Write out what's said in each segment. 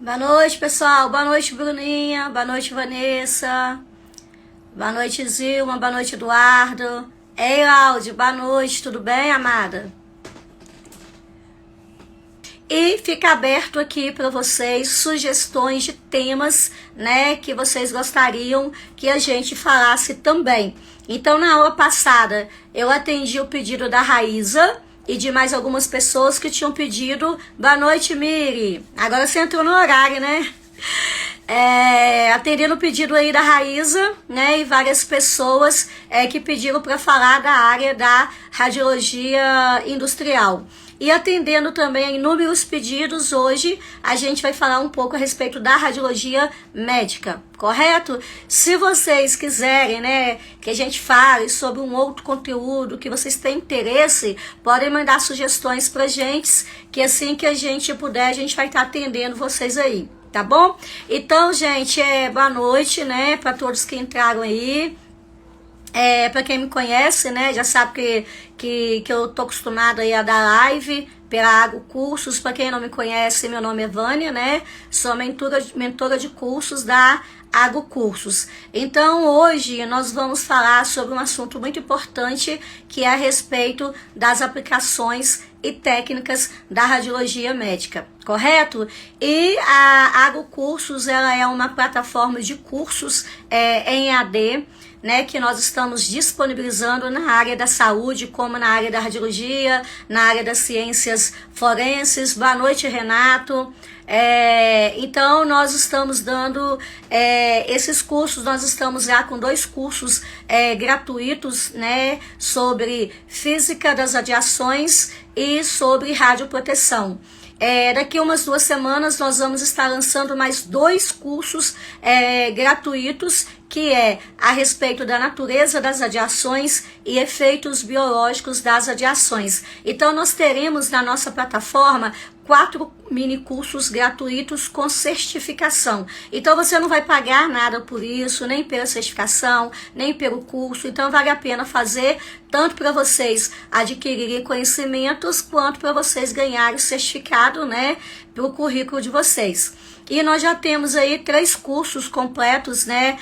Boa noite, pessoal. Boa noite, Bruninha. Boa noite, Vanessa. Boa noite, Zilma. Boa noite, Eduardo. Ei, Laude. Boa noite. Tudo bem, amada? E fica aberto aqui para vocês sugestões de temas, né, que vocês gostariam que a gente falasse também. Então, na aula passada, eu atendi o pedido da Raíza e de mais algumas pessoas que tinham pedido. Boa noite, Miri. Agora você entrou no horário, né? Atendendo o pedido aí da Raíza, né? E várias pessoas que pediram para falar da área da radiologia industrial. E atendendo também a inúmeros pedidos, hoje a gente vai falar um pouco a respeito da radiologia médica, correto? Se vocês quiserem, né, que a gente fale sobre um outro conteúdo que vocês têm interesse, podem mandar sugestões pra gente, que assim que a gente puder, a gente vai estar atendendo vocês aí, tá bom? Então, gente, boa noite, né, para todos que entraram aí. Para quem me conhece, né, já sabe que eu tô acostumada aí a dar live pela Agro Cursos. Para quem não me conhece, meu nome é Vânia, né, sou mentora de cursos da Agro Cursos. Então, hoje nós vamos falar sobre um assunto muito importante, que é a respeito das aplicações e técnicas da radiologia médica, correto? E a Agro Cursos, ela é uma plataforma de cursos em EAD, né, que nós estamos disponibilizando na área da saúde, como na área da radiologia, na área das ciências forenses. Boa noite, Renato. Então, nós estamos dando esses cursos, nós estamos já com 2 cursos gratuitos, né, sobre física das radiações e sobre radioproteção. Daqui umas 2 semanas nós vamos estar lançando mais 2 cursos gratuitos, que é a respeito da natureza das radiações e efeitos biológicos das radiações. Então, nós teremos na nossa plataforma 4 mini cursos gratuitos com certificação. Então, você não vai pagar nada por isso, nem pela certificação, nem pelo curso. Então, vale a pena fazer, tanto para vocês adquirirem conhecimentos, quanto para vocês ganharem o certificado, né, para o currículo de vocês. E nós já temos aí 3 cursos completos, né,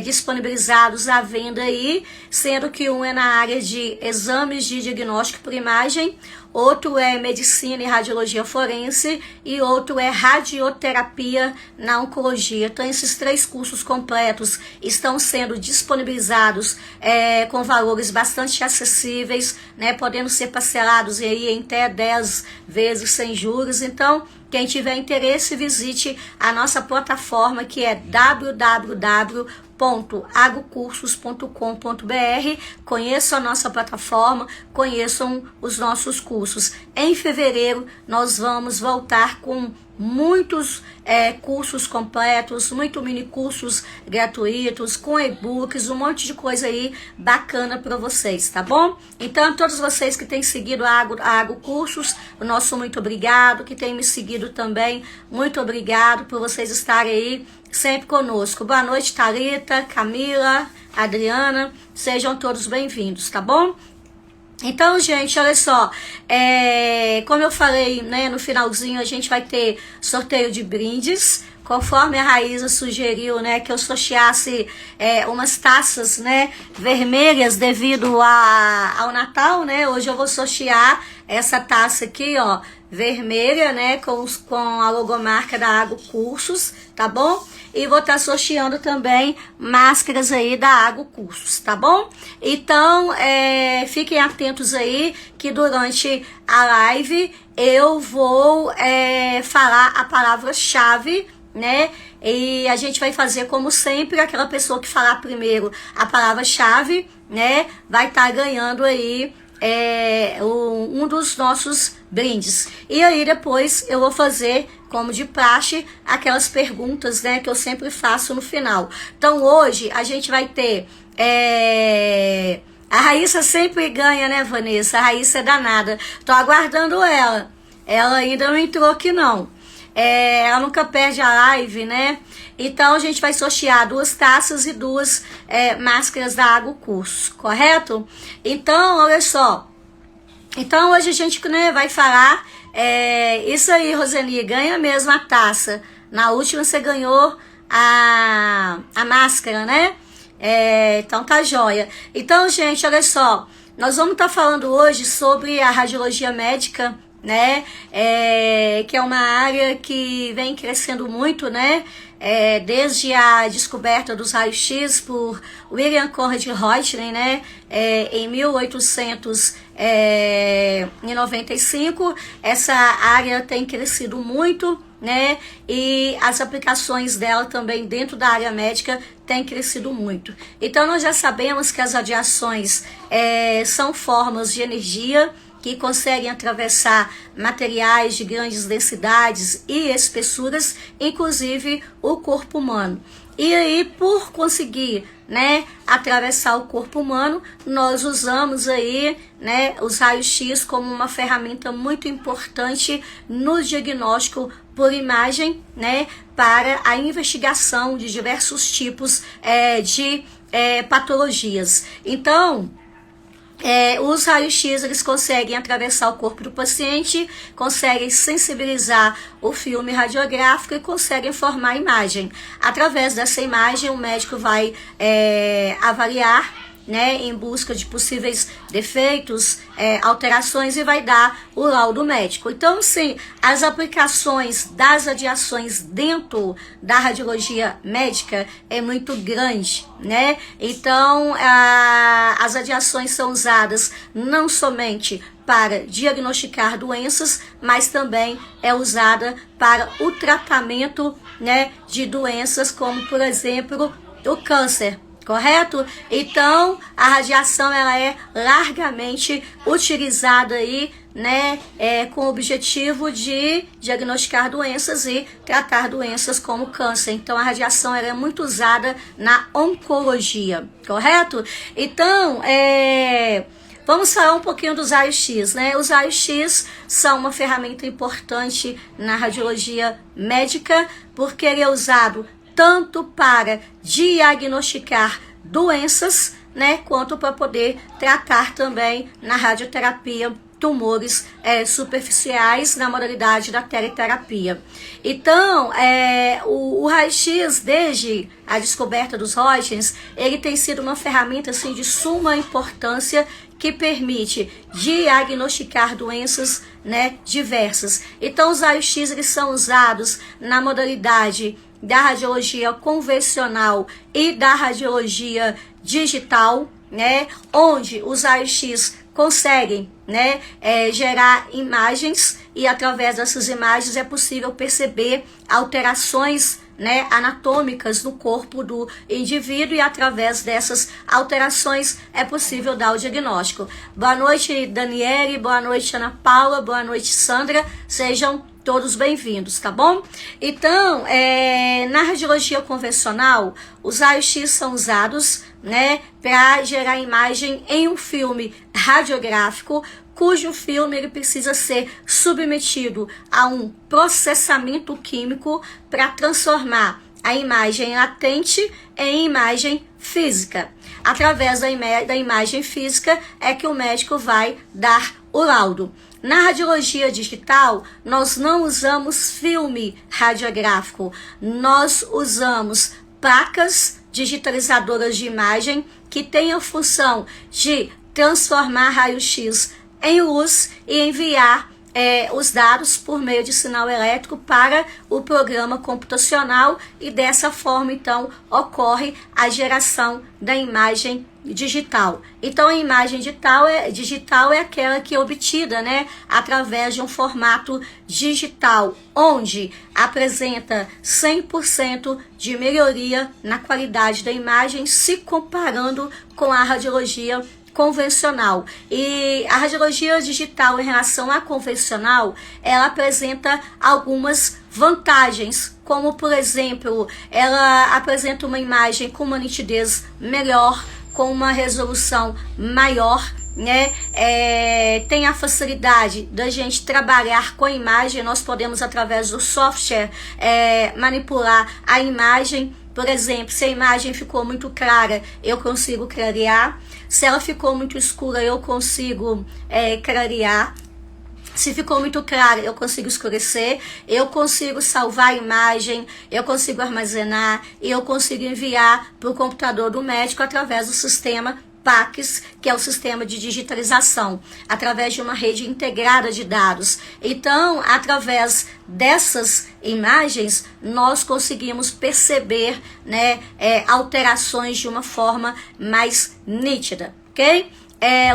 disponibilizados à venda aí, sendo que um é na área de exames de diagnóstico por imagem, outro é medicina e radiologia forense e outro é radioterapia na oncologia. Então, esses 3 cursos completos estão sendo disponibilizados com valores bastante acessíveis, né, podendo ser parcelados aí em até 10 vezes sem juros. Então, quem tiver interesse, visite a nossa plataforma, que é www.agrocursos.com.br. Conheçam a nossa plataforma, conheçam os nossos cursos. Em fevereiro, nós vamos voltar com muitos cursos completos, muito mini cursos gratuitos, com e-books, um monte de coisa aí bacana para vocês, tá bom? Então, todos vocês que têm seguido a Agro Cursos, o nosso muito obrigado, que têm me seguido também, muito obrigado por vocês estarem aí sempre conosco. Boa noite, Thalita, Camila, Adriana, sejam todos bem-vindos, tá bom? Então, gente, olha só, como eu falei, né, no finalzinho a gente vai ter sorteio de brindes, conforme a Raíza sugeriu, né, que eu sorteasse umas taças, né, vermelhas devido ao Natal, né. Hoje eu vou sortear essa taça aqui, ó, vermelha, né, com a logomarca da Agro Cursos, tá bom? E vou estar sorteando também máscaras aí da Agro Cursos, tá bom? Então, fiquem atentos aí, que durante a live eu vou falar a palavra-chave, né? E a gente vai fazer como sempre, aquela pessoa que falar primeiro a palavra-chave, né, vai estar ganhando aí um dos nossos brindes. E aí depois eu vou fazer, como de praxe, aquelas perguntas, né, que eu sempre faço no final. Então hoje a gente vai ter a Raíssa sempre ganha, né, Vanessa? A Raíssa é danada. Tô aguardando ela. Ela ainda não entrou aqui não. Ela nunca perde a live, né? Então a gente vai sortear 2 taças e 2 máscaras da Agro Cursos, correto? Então, olha só. Então hoje a gente, né, vai falar isso aí, Roseni, ganha mesmo a taça. Na última você ganhou a máscara, né? Então tá joia. Então, gente, olha só. Nós vamos estar falando hoje sobre a radiologia médica, né? Que é uma área que vem crescendo muito, né? Desde a descoberta dos raios-x por William Conrad Röntgen, né? Em 1895, essa área tem crescido muito, né? E as aplicações dela também dentro da área médica têm crescido muito. Então nós já sabemos que as radiações são formas de energia que conseguem atravessar materiais de grandes densidades e espessuras, inclusive o corpo humano. E aí, por conseguir, né, atravessar o corpo humano, nós usamos aí, né, os raios-x como uma ferramenta muito importante no diagnóstico por imagem, né, para a investigação de diversos tipos de patologias. Então, os raios-x eles conseguem atravessar o corpo do paciente, conseguem sensibilizar o filme radiográfico e conseguem formar a imagem. Através dessa imagem, o médico vai avaliar, né, em busca de possíveis defeitos, alterações, e vai dar o laudo médico. Então, sim, as aplicações das radiações dentro da radiologia médica é muito grande, né? Então, as radiações são usadas não somente para diagnosticar doenças, mas também é usada para o tratamento, né, de doenças como, por exemplo, o câncer. Correto? Então, a radiação ela é largamente utilizada aí, né, com o objetivo de diagnosticar doenças e tratar doenças como câncer. Então, a radiação ela é muito usada na oncologia, correto? Então, vamos falar um pouquinho dos raios-x, né? Os raios-x são uma ferramenta importante na radiologia médica, porque ele é usado tanto para diagnosticar doenças, né, quanto para poder tratar também na radioterapia tumores superficiais na modalidade da teleterapia. Então, o raio-x, desde a descoberta dos Röntgens, ele tem sido uma ferramenta assim, de suma importância que permite diagnosticar doenças, né, diversas. Então, os raios-x eles são usados na modalidade da radiologia convencional e da radiologia digital, né, onde os raios-x conseguem, né, gerar imagens, e através dessas imagens é possível perceber alterações, né, anatômicas no corpo do indivíduo, e através dessas alterações é possível dar o diagnóstico. Boa noite, Daniele, boa noite, Ana Paula, boa noite, Sandra, sejam todos bem-vindos, tá bom? Então, na radiologia convencional, os raios-x são usados, né, para gerar imagem em um filme radiográfico, cujo filme ele precisa ser submetido a um processamento químico para transformar a imagem latente em imagem física. Através da imagem física é que o médico vai dar o laudo. Na radiologia digital, nós não usamos filme radiográfico, nós usamos placas digitalizadoras de imagem que têm a função de transformar raio-x em luz e enviar os dados por meio de sinal elétrico para o programa computacional, e dessa forma então ocorre a geração da imagem digital. Então a imagem digital é aquela que é obtida, né, através de um formato digital, onde apresenta 100% de melhoria na qualidade da imagem, se comparando com a radiologia convencional. E a radiologia digital em relação à convencional, ela apresenta algumas vantagens, como por exemplo, ela apresenta uma imagem com uma nitidez melhor, com uma resolução maior, né? Tem a facilidade da gente trabalhar com a imagem. Nós podemos, através do software, manipular a imagem. Por exemplo, se a imagem ficou muito clara, eu consigo clarear. Se ela ficou muito escura, eu consigo clarear. Se ficou muito claro, eu consigo escurecer, eu consigo salvar a imagem, eu consigo armazenar e eu consigo enviar para o computador do médico através do sistema PACS, que é o sistema de digitalização, através de uma rede integrada de dados. Então, através dessas imagens, nós conseguimos perceber, né, alterações de uma forma mais nítida, ok?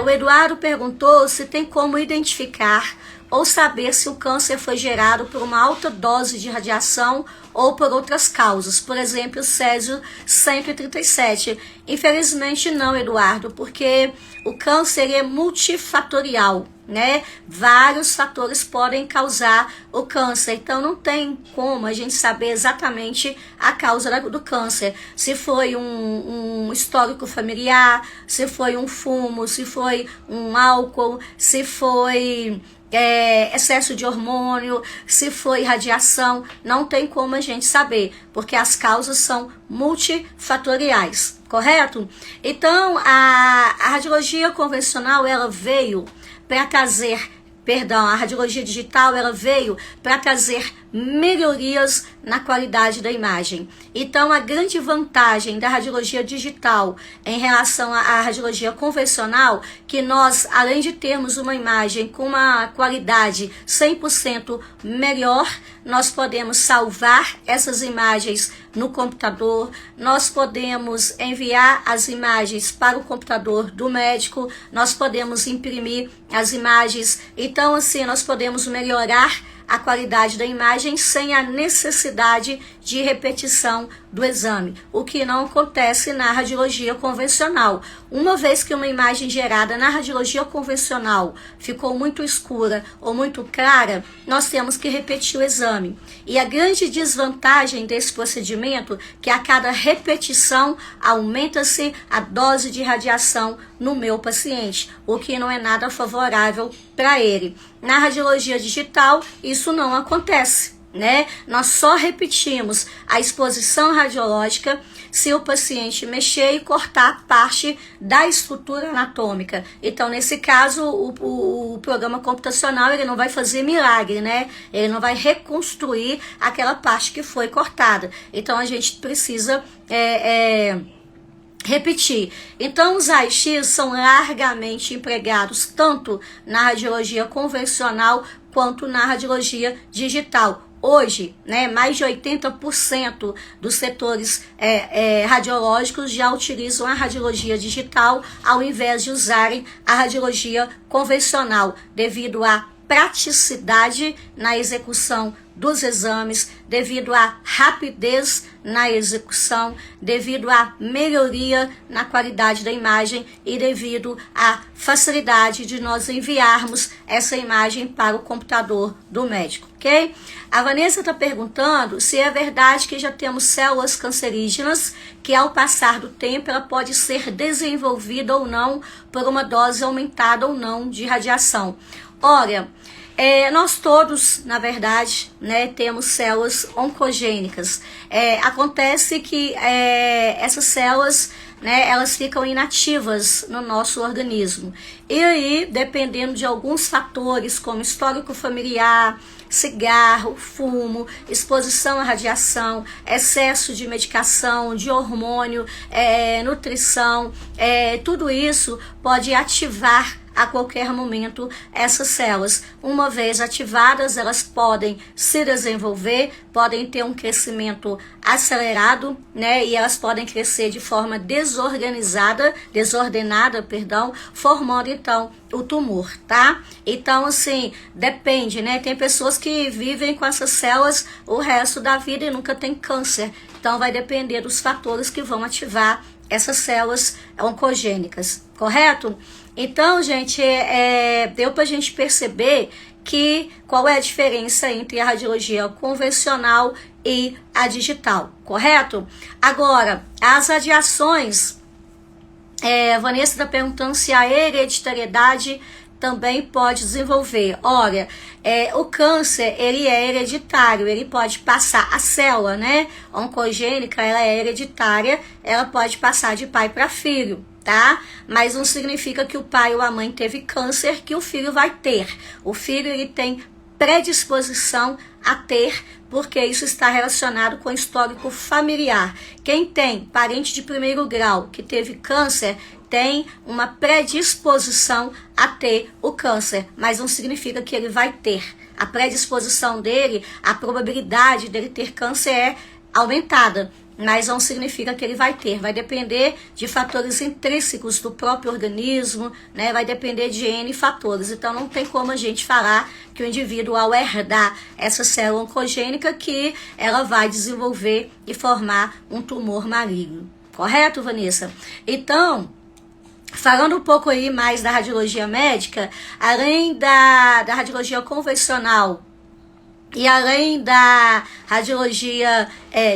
O Eduardo perguntou se tem como identificar ou saber se o câncer foi gerado por uma alta dose de radiação ou por outras causas, por exemplo, o Césio 137. Infelizmente não, Eduardo, porque o câncer é multifatorial, né? Vários fatores podem causar o câncer, então não tem como a gente saber exatamente a causa do câncer. Se foi um histórico familiar, se foi um fumo, se foi um álcool, se foi excesso de hormônio, se foi radiação, não tem como a gente saber, porque as causas são multifatoriais, correto? Então, a radiologia convencional, ela veio para trazer, a radiologia digital, ela veio para trazer melhorias na qualidade da imagem. Então, a grande vantagem da radiologia digital em relação à radiologia convencional, que nós, além de termos uma imagem com uma qualidade 100% melhor, nós podemos salvar essas imagens no computador, nós podemos enviar as imagens para o computador do médico, nós podemos imprimir as imagens. Então, assim, nós podemos melhorar a qualidade da imagem sem a necessidade de repetição do exame, o que não acontece na radiologia convencional. Uma vez que uma imagem gerada na radiologia convencional ficou muito escura ou muito clara, nós temos que repetir o exame. E a grande desvantagem desse procedimento é que a cada repetição aumenta-se a dose de radiação no meu paciente, o que não é nada favorável para ele. Na radiologia digital, isso não acontece, né? Nós só repetimos a exposição radiológica se o paciente mexer e cortar parte da estrutura anatômica. Então, nesse caso, o programa computacional, ele não vai fazer milagre, né? Ele não vai reconstruir aquela parte que foi cortada. Então, a gente precisa repetir. Então, os raios-x são largamente empregados tanto na radiologia convencional quanto na radiologia digital. Hoje, né, mais de 80% dos setores radiológicos já utilizam a radiologia digital ao invés de usarem a radiologia convencional, devido à praticidade na execução dos exames, devido à rapidez na execução, devido à melhoria na qualidade da imagem e devido à facilidade de nós enviarmos essa imagem para o computador do médico, ok? A Vanessa está perguntando se é verdade que já temos células cancerígenas que ao passar do tempo ela pode ser desenvolvida ou não por uma dose aumentada ou não de radiação. Olha, nós todos, na verdade, né, temos células oncogênicas. Acontece que essas células, né, elas ficam inativas no nosso organismo. E aí, dependendo de alguns fatores, como histórico familiar, cigarro, fumo, exposição à radiação, excesso de medicação, de hormônio, nutrição, tudo isso pode ativar a qualquer momento essas células. Uma vez ativadas, elas podem se desenvolver, podem ter um crescimento acelerado, né? E elas podem crescer de forma desordenada, formando então o tumor, tá? Então, assim, depende, né? Tem pessoas que vivem com essas células o resto da vida e nunca tem câncer. Então, vai depender dos fatores que vão ativar essas células oncogênicas, correto? Então, gente, deu pra gente perceber que qual é a diferença entre a radiologia convencional e a digital, correto? Agora, as radiações, a Vanessa está perguntando se a hereditariedade também pode desenvolver. Olha, o câncer, ele é hereditário, ele pode passar, a célula, né, oncogênica, ela é hereditária, ela pode passar de pai para filho, tá? Mas não significa que o pai ou a mãe teve câncer que o filho vai ter. O filho, ele tem predisposição a ter, porque isso está relacionado com o histórico familiar. Quem tem parente de primeiro grau que teve câncer, tem uma predisposição a ter o câncer, mas não significa que ele vai ter. A predisposição dele, a probabilidade dele ter câncer é aumentada, mas não significa que ele vai ter. Vai depender de fatores intrínsecos do próprio organismo, né? Vai depender de N fatores. Então não tem como a gente falar que o indivíduo, ao herdar essa célula oncogênica, que ela vai desenvolver e formar um tumor maligno. Correto, Vanessa? Então, falando um pouco aí mais da radiologia médica, além da radiologia convencional e além da radiologia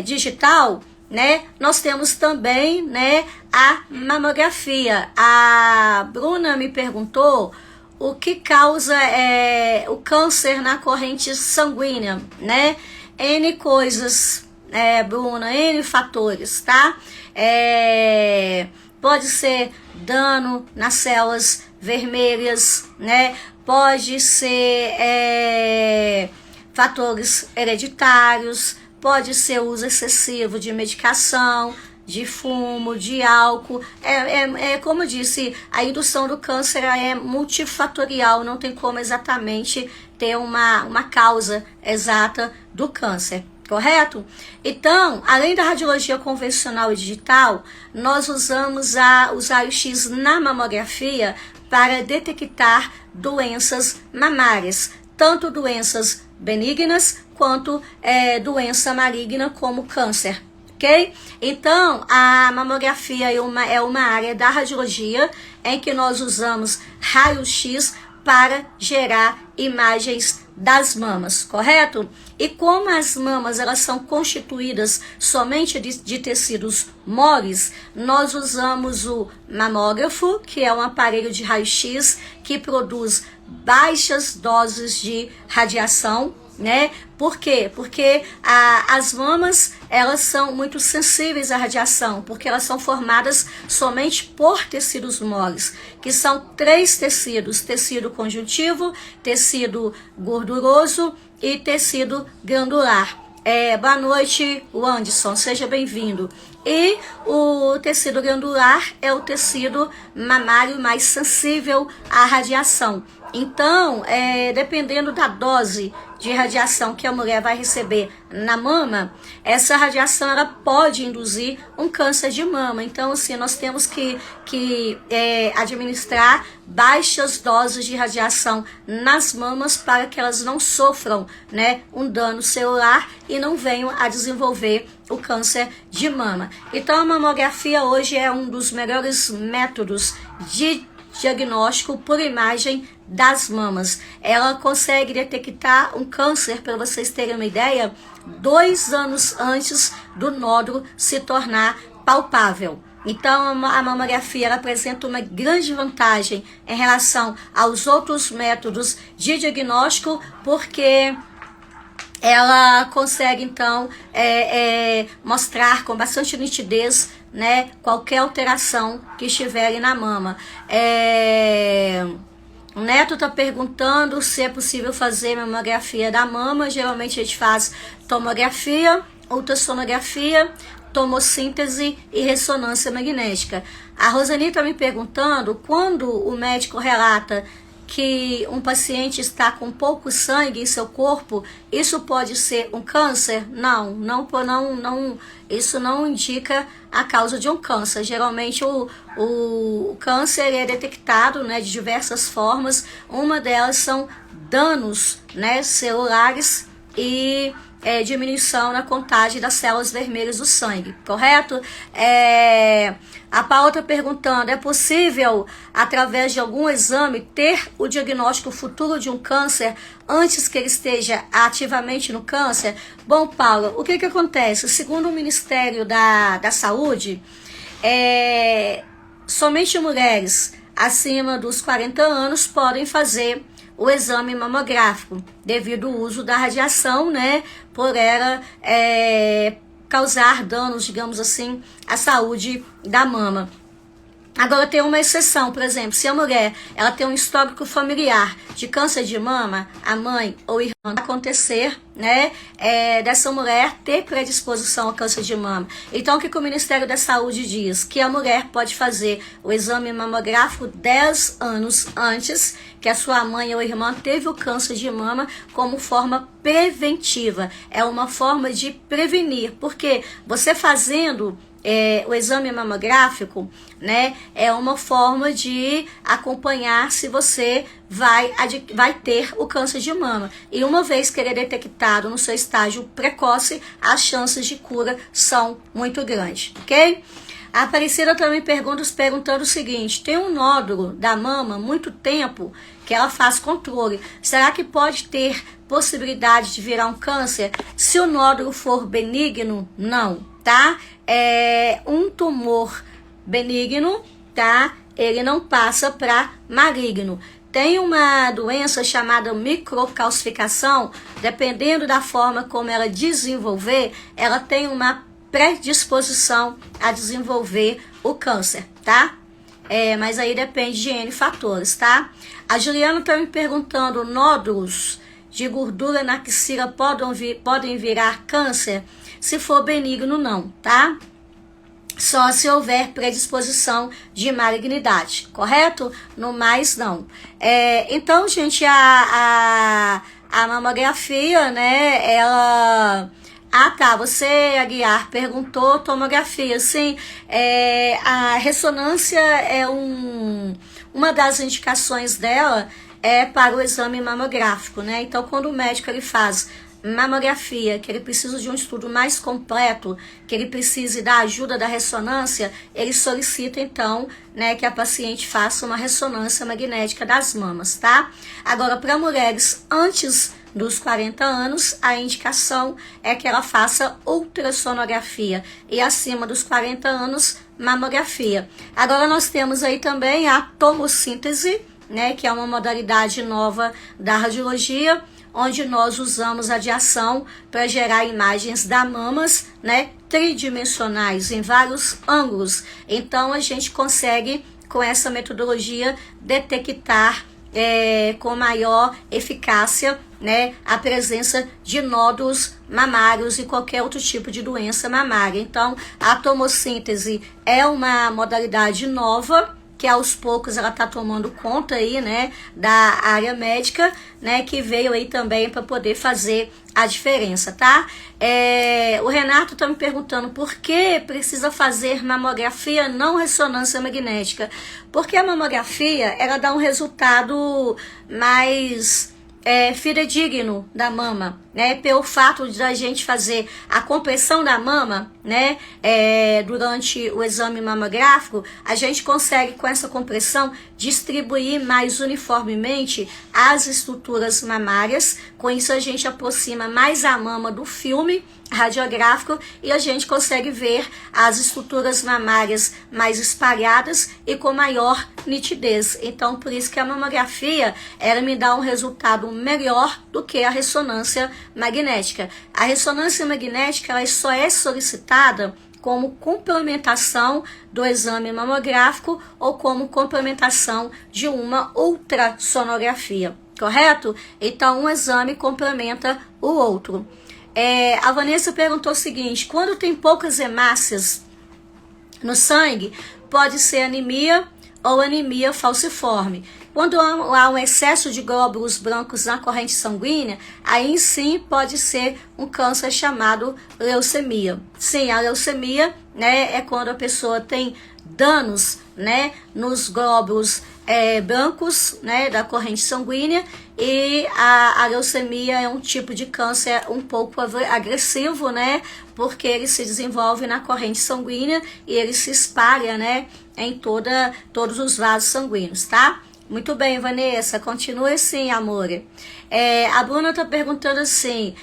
digital, né, nós temos também, né, a mamografia. A Bruna me perguntou o que causa o câncer na corrente sanguínea, né? N coisas, Bruna, N fatores, tá? Pode ser dano nas células vermelhas, né? Pode ser fatores hereditários, pode ser uso excessivo de medicação, de fumo, de álcool. Como eu disse, a indução do câncer é multifatorial, não tem como exatamente ter uma causa exata do câncer. Correto? Então, além da radiologia convencional e digital, nós usamos os raios-x na mamografia para detectar doenças mamárias, tanto doenças benignas quanto doença maligna como câncer, ok? Então, a mamografia é uma área da radiologia em que nós usamos raio-x para gerar imagens das mamas, correto? E como as mamas elas são constituídas somente de tecidos moles, nós usamos o mamógrafo, que é um aparelho de raio-x que produz baixas doses de radiação, né? Por quê? Porque as mamas elas são muito sensíveis à radiação, porque elas são formadas somente por tecidos moles, que são 3 tecidos: tecido conjuntivo, tecido gorduroso e tecido glandular. Boa noite, Anderson, seja bem-vindo. E o tecido glandular é o tecido mamário mais sensível à radiação. Então, dependendo da dose de radiação que a mulher vai receber na mama, essa radiação ela pode induzir um câncer de mama. Então, assim, nós temos que administrar baixas doses de radiação nas mamas para que elas não sofram, né, um dano celular e não venham a desenvolver o câncer de mama. Então, a mamografia hoje é um dos melhores métodos de diagnóstico por imagem das mamas. Ela consegue detectar um câncer, para vocês terem uma ideia, 2 anos antes do nódulo se tornar palpável. Então, a mamografia ela apresenta uma grande vantagem em relação aos outros métodos de diagnóstico, porque ela consegue, então, mostrar com bastante nitidez, né, qualquer alteração que estiver na mama. O Neto está perguntando se é possível fazer mamografia da mama. Geralmente a gente faz tomografia, ultrassonografia, tomossíntese e ressonância magnética. A Rosani está me perguntando quando o médico relata que um paciente está com pouco sangue em seu corpo, isso pode ser um câncer? Não, isso não indica a causa de um câncer. Geralmente o câncer é detectado, né, de diversas formas. Uma delas são danos, né, celulares e diminuição na contagem das células vermelhas do sangue, correto? A Paula está perguntando, é possível, através de algum exame, ter o diagnóstico futuro de um câncer antes que ele esteja ativamente no câncer? Bom, Paula, o que acontece? Segundo o Ministério da Saúde, somente mulheres acima dos 40 anos podem fazer o exame mamográfico, devido ao uso da radiação, né, por ela causar danos, digamos assim, à saúde da mama. Agora tem uma exceção, por exemplo, se a mulher ela tem um histórico familiar de câncer de mama, a mãe ou irmã acontecer, né, dessa mulher ter predisposição ao câncer de mama. Então o que o Ministério da Saúde diz? Que a mulher pode fazer o exame mamográfico 10 anos antes que a sua mãe ou irmã teve o câncer de mama, como forma preventiva. É uma forma de prevenir, porque você fazendo o exame mamográfico, né, é uma forma de acompanhar se você vai ter o câncer de mama. E uma vez que ele é detectado no seu estágio precoce, as chances de cura são muito grandes, ok? A Aparecida também perguntando o seguinte: tem um nódulo da mama há muito tempo que ela faz controle. Será que pode ter possibilidade de virar um câncer? Se o nódulo for benigno, não, tá? É um tumor benigno, tá? Ele não passa para maligno. Tem uma doença chamada microcalcificação, dependendo da forma como ela desenvolver, ela tem uma predisposição a desenvolver o câncer, tá? Mas aí depende de N fatores, tá? A Juliana está me perguntando: nódulos de gordura na axila podem virar câncer? Se for benigno, não, tá? Só se houver predisposição de malignidade, correto? No mais, não. Então, gente, a mamografia, né, ela... Ah, tá, você, Aguiar, perguntou tomografia. Sim, a ressonância é uma das indicações dela para o exame mamográfico, né? Então, quando o médico ele faz mamografia, que ele precisa de um estudo mais completo, que ele precise da ajuda da ressonância, ele solicita então, né, que a paciente faça uma ressonância magnética das mamas, tá? Agora, para mulheres antes dos 40 anos, a indicação é que ela faça ultrassonografia e acima dos 40 anos, mamografia. Agora nós temos aí também a tomossíntese, né, que é uma modalidade nova da radiologia, onde nós usamos radiação para gerar imagens das mamas, né, tridimensionais, em vários ângulos. Então, a gente consegue, com essa metodologia, detectar com maior eficácia, né, a presença de nódulos mamários e qualquer outro tipo de doença mamária. Então, a tomossíntese é uma modalidade nova, que aos poucos ela está tomando conta aí, né, da área médica, né, que veio aí também para poder fazer a diferença, tá? O Renato está me perguntando por que precisa fazer mamografia, não ressonância magnética. Porque a mamografia, ela dá um resultado mais fidedigno da mama, né? Pelo fato de a gente fazer a compressão da mama, né? Durante o exame mamográfico, a gente consegue com essa compressão distribuir mais uniformemente as estruturas mamárias. Com isso a gente aproxima mais a mama do filme radiográfico e a gente consegue ver as estruturas mamárias mais espalhadas e com maior nitidez. Então, por isso que a mamografia, ela me dá um resultado melhor do que a ressonância magnética. A ressonância magnética, ela só é solicitada como complementação do exame mamográfico ou como complementação de uma ultrassonografia, correto? Então, um exame complementa o outro. A Vanessa perguntou o seguinte: quando tem poucas hemácias no sangue, pode ser anemia ou anemia falciforme. Quando há um excesso de glóbulos brancos na corrente sanguínea, aí sim pode ser um câncer chamado leucemia. Sim, a leucemia, né, é quando a pessoa tem danos, né, nos glóbulos brancos, né, da corrente sanguínea, e a leucemia é um tipo de câncer um pouco agressivo, né, porque ele se desenvolve na corrente sanguínea e ele se espalha, né, em todos os vasos sanguíneos, tá? Muito bem, Vanessa, continue assim, amor. A Bruna está perguntando assim,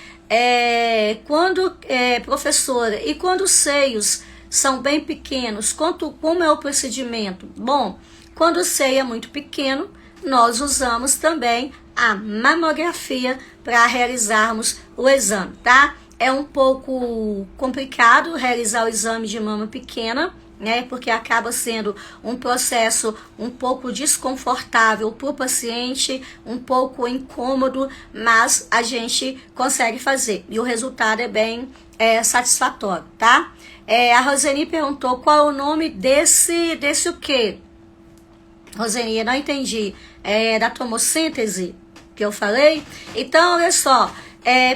professora, e quando os seios são bem pequenos, como é o procedimento? Bom, quando o seio é muito pequeno, nós usamos também a mamografia para realizarmos o exame, tá? É um pouco complicado realizar o exame de mama pequena, né? Porque acaba sendo um processo um pouco desconfortável para o paciente, um pouco incômodo, mas a gente consegue fazer e o resultado é bem satisfatório, tá? A Roseni perguntou qual é o nome desse o quê? Roseni, eu não entendi. Da tomossíntese que eu falei? Então, olha só,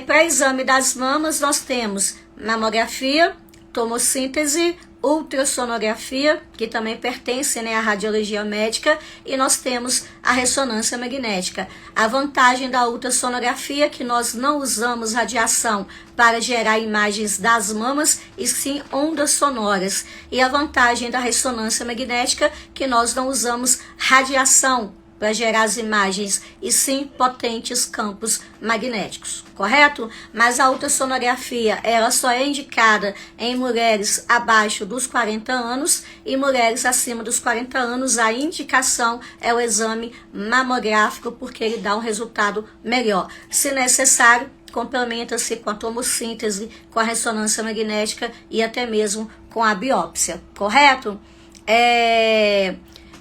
para exame das mamas nós temos mamografia, tomossíntese, ultrassonografia, que também pertence, né, à radiologia médica, e nós temos a ressonância magnética. A vantagem da ultrassonografia é que nós não usamos radiação para gerar imagens das mamas, e sim ondas sonoras. E a vantagem da ressonância magnética é que nós não usamos radiação para gerar as imagens, e sim potentes campos magnéticos, correto? Mas a ultrassonografia, ela só é indicada em mulheres abaixo dos 40 anos e mulheres acima dos 40 anos, a indicação é o exame mamográfico, porque ele dá um resultado melhor. Se necessário, complementa-se com a tomossíntese, com a ressonância magnética e até mesmo com a biópsia, correto?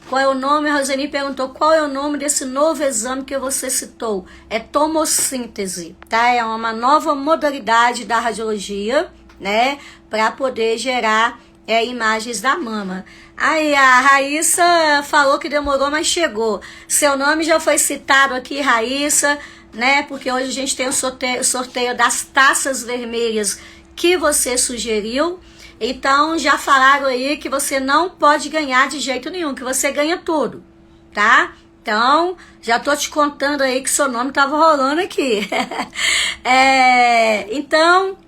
Qual é o nome? A Roseni perguntou qual é o nome desse novo exame que você citou. É tomossíntese, tá? É uma nova modalidade da radiologia, né? Para poder gerar imagens da mama. Aí a Raíssa falou que demorou, mas chegou. Seu nome já foi citado aqui, Raíssa, né? Porque hoje a gente tem o sorteio das taças vermelhas que você sugeriu. Então, já falaram aí que você não pode ganhar de jeito nenhum, que você ganha tudo, tá? Então, já tô te contando aí que seu nome tava rolando aqui. Então,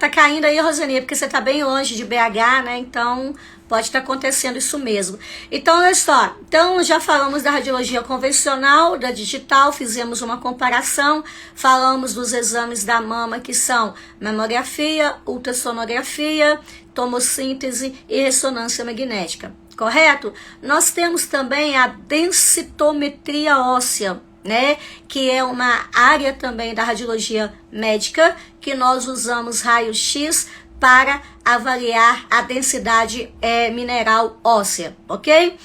tá caindo aí, Roseni, porque você tá bem longe de BH, né? Então, pode estar acontecendo isso mesmo. Então, olha só. Então, já falamos da radiologia convencional, da digital, fizemos uma comparação, falamos dos exames da mama, que são mamografia, ultrassonografia, tomossíntese e ressonância magnética, correto? Nós temos também a densitometria óssea, né, que é uma área também da radiologia médica, que nós usamos raio-x para avaliar a densidade mineral óssea, ok?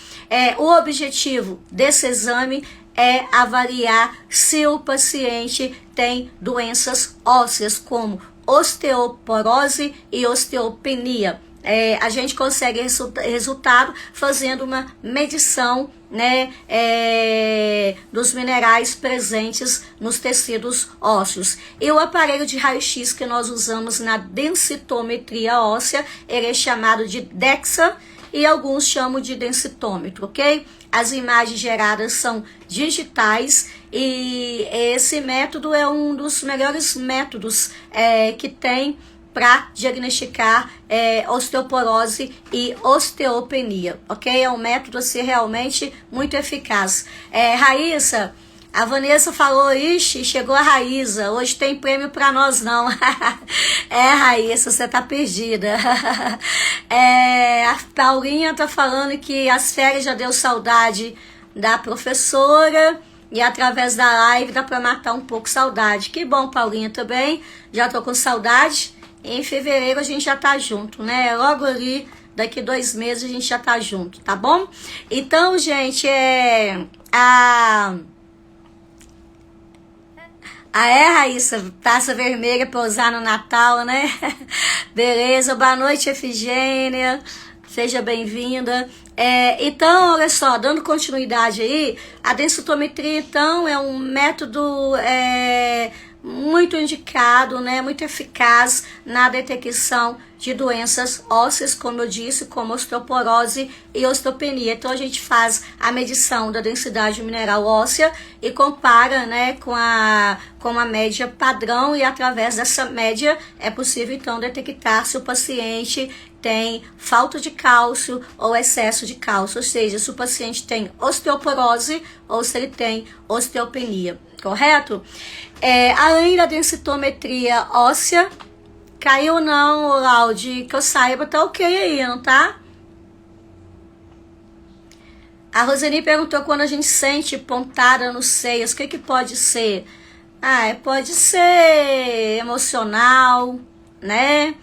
O objetivo desse exame é avaliar se o paciente tem doenças ósseas, como osteoporose e osteopenia. A gente consegue resultado fazendo uma medição, né, dos minerais presentes nos tecidos ósseos. E o aparelho de raio-x que nós usamos na densitometria óssea, ele é chamado de DEXA e alguns chamam de densitômetro, ok? As imagens geradas são digitais e esse método é um dos melhores métodos que tem para diagnosticar osteoporose e osteopenia, ok? É um método assim, realmente muito eficaz. Raíssa, a Vanessa falou, ixi, chegou a Raíssa, hoje tem prêmio para nós não. Raíssa, você tá perdida. A Paulinha tá falando que as férias já deu saudade da professora e através da live dá para matar um pouco saudade. Que bom, Paulinha, também, já tô com saudade. Em fevereiro a gente já tá junto, né? Logo ali, daqui 2 meses a gente já tá junto, tá bom? Então, gente, Raíssa, taça vermelha pra usar no Natal, né? Beleza, boa noite, Efigênia. Seja bem-vinda. Então, olha só, dando continuidade aí, a densitometria, então, é um método muito indicado, né, muito eficaz na detecção de doenças ósseas, como eu disse, como osteoporose e osteopenia. Então a gente faz a medição da densidade mineral óssea e compara, né, com a média padrão, e através dessa média é possível então detectar se o paciente tem falta de cálcio ou excesso de cálcio, ou seja, se o paciente tem osteoporose ou se ele tem osteopenia, correto? Além da densitometria óssea, caiu não, Laudi, que eu saiba, tá ok aí, não tá? A Roseni perguntou quando a gente sente pontada nos seios, o que pode ser? Pode ser emocional, né?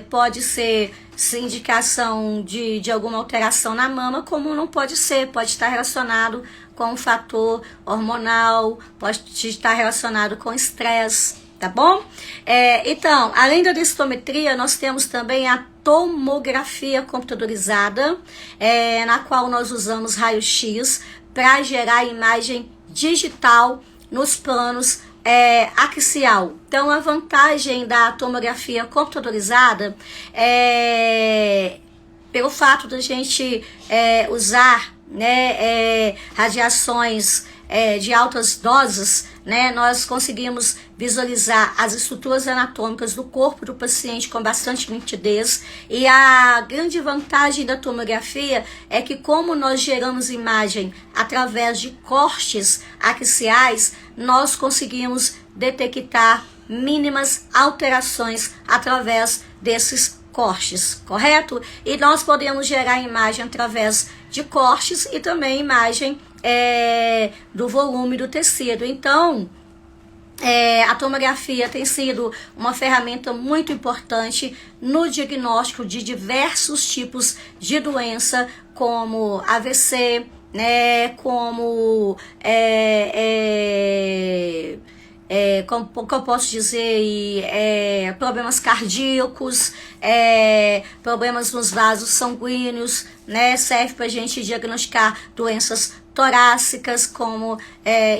pode ser indicação de alguma alteração na mama, como não pode ser, pode estar relacionado com um fator hormonal, pode estar relacionado com estresse, tá bom? Então, além da densitometria, nós temos também a tomografia computadorizada, na qual nós usamos raio-x para gerar imagem digital nos planos axial. Então, a vantagem da tomografia computadorizada pelo fato da gente usar, né, radiações de altas doses, né, nós conseguimos visualizar as estruturas anatômicas do corpo do paciente com bastante nitidez. E a grande vantagem da tomografia é que, como nós geramos imagem através de cortes axiais, nós conseguimos detectar mínimas alterações através desses cortes, correto? E nós podemos gerar imagem através de cortes e também imagem do volume do tecido. Então, a tomografia tem sido uma ferramenta muito importante no diagnóstico de diversos tipos de doença, como AVC, né, como como eu posso dizer, problemas cardíacos, problemas nos vasos sanguíneos, né, serve para a gente diagnosticar doenças torácicas, como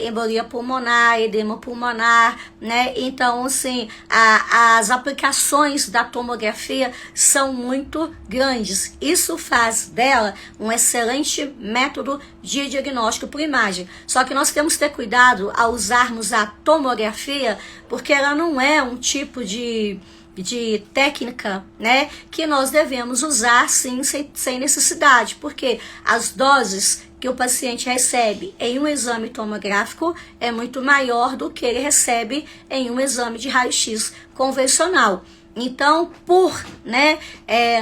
embolia pulmonar, edema pulmonar, né? Então, assim, as aplicações da tomografia são muito grandes. Isso faz dela um excelente método de diagnóstico por imagem. Só que nós temos que ter cuidado ao usarmos a tomografia, porque ela não é um tipo de técnica, né, que nós devemos usar sim, sem necessidade, porque as doses que o paciente recebe em um exame tomográfico é muito maior do que ele recebe em um exame de raio-x convencional. Então, por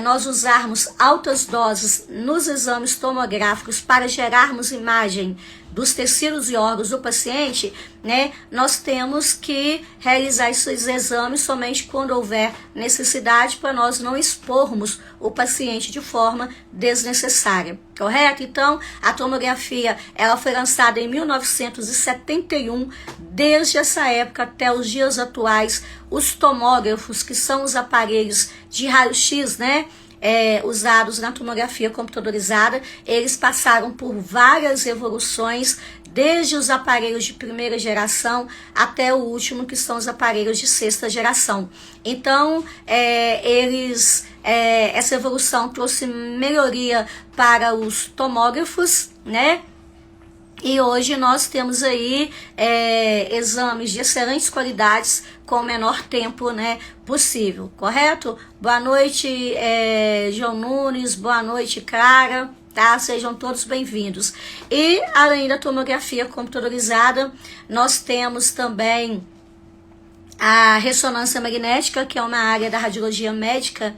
nós usarmos altas doses nos exames tomográficos para gerarmos imagem dos tecidos e órgãos do paciente, né, nós temos que realizar esses exames somente quando houver necessidade, para nós não expormos o paciente de forma desnecessária, correto? Então, a tomografia, ela foi lançada em 1971, desde essa época até os dias atuais, os tomógrafos, que são os aparelhos de raio-x, né, usados na tomografia computadorizada, eles passaram por várias evoluções, desde os aparelhos de primeira geração até o último, que são os aparelhos de sexta geração. Então, essa evolução trouxe melhoria para os tomógrafos, né? E hoje nós temos aí exames de excelentes qualidades com o menor tempo, né, possível, correto? Boa noite, João Nunes, boa noite, Clara, tá? Sejam todos bem-vindos. E além da tomografia computadorizada, nós temos também a ressonância magnética, que é uma área da radiologia médica,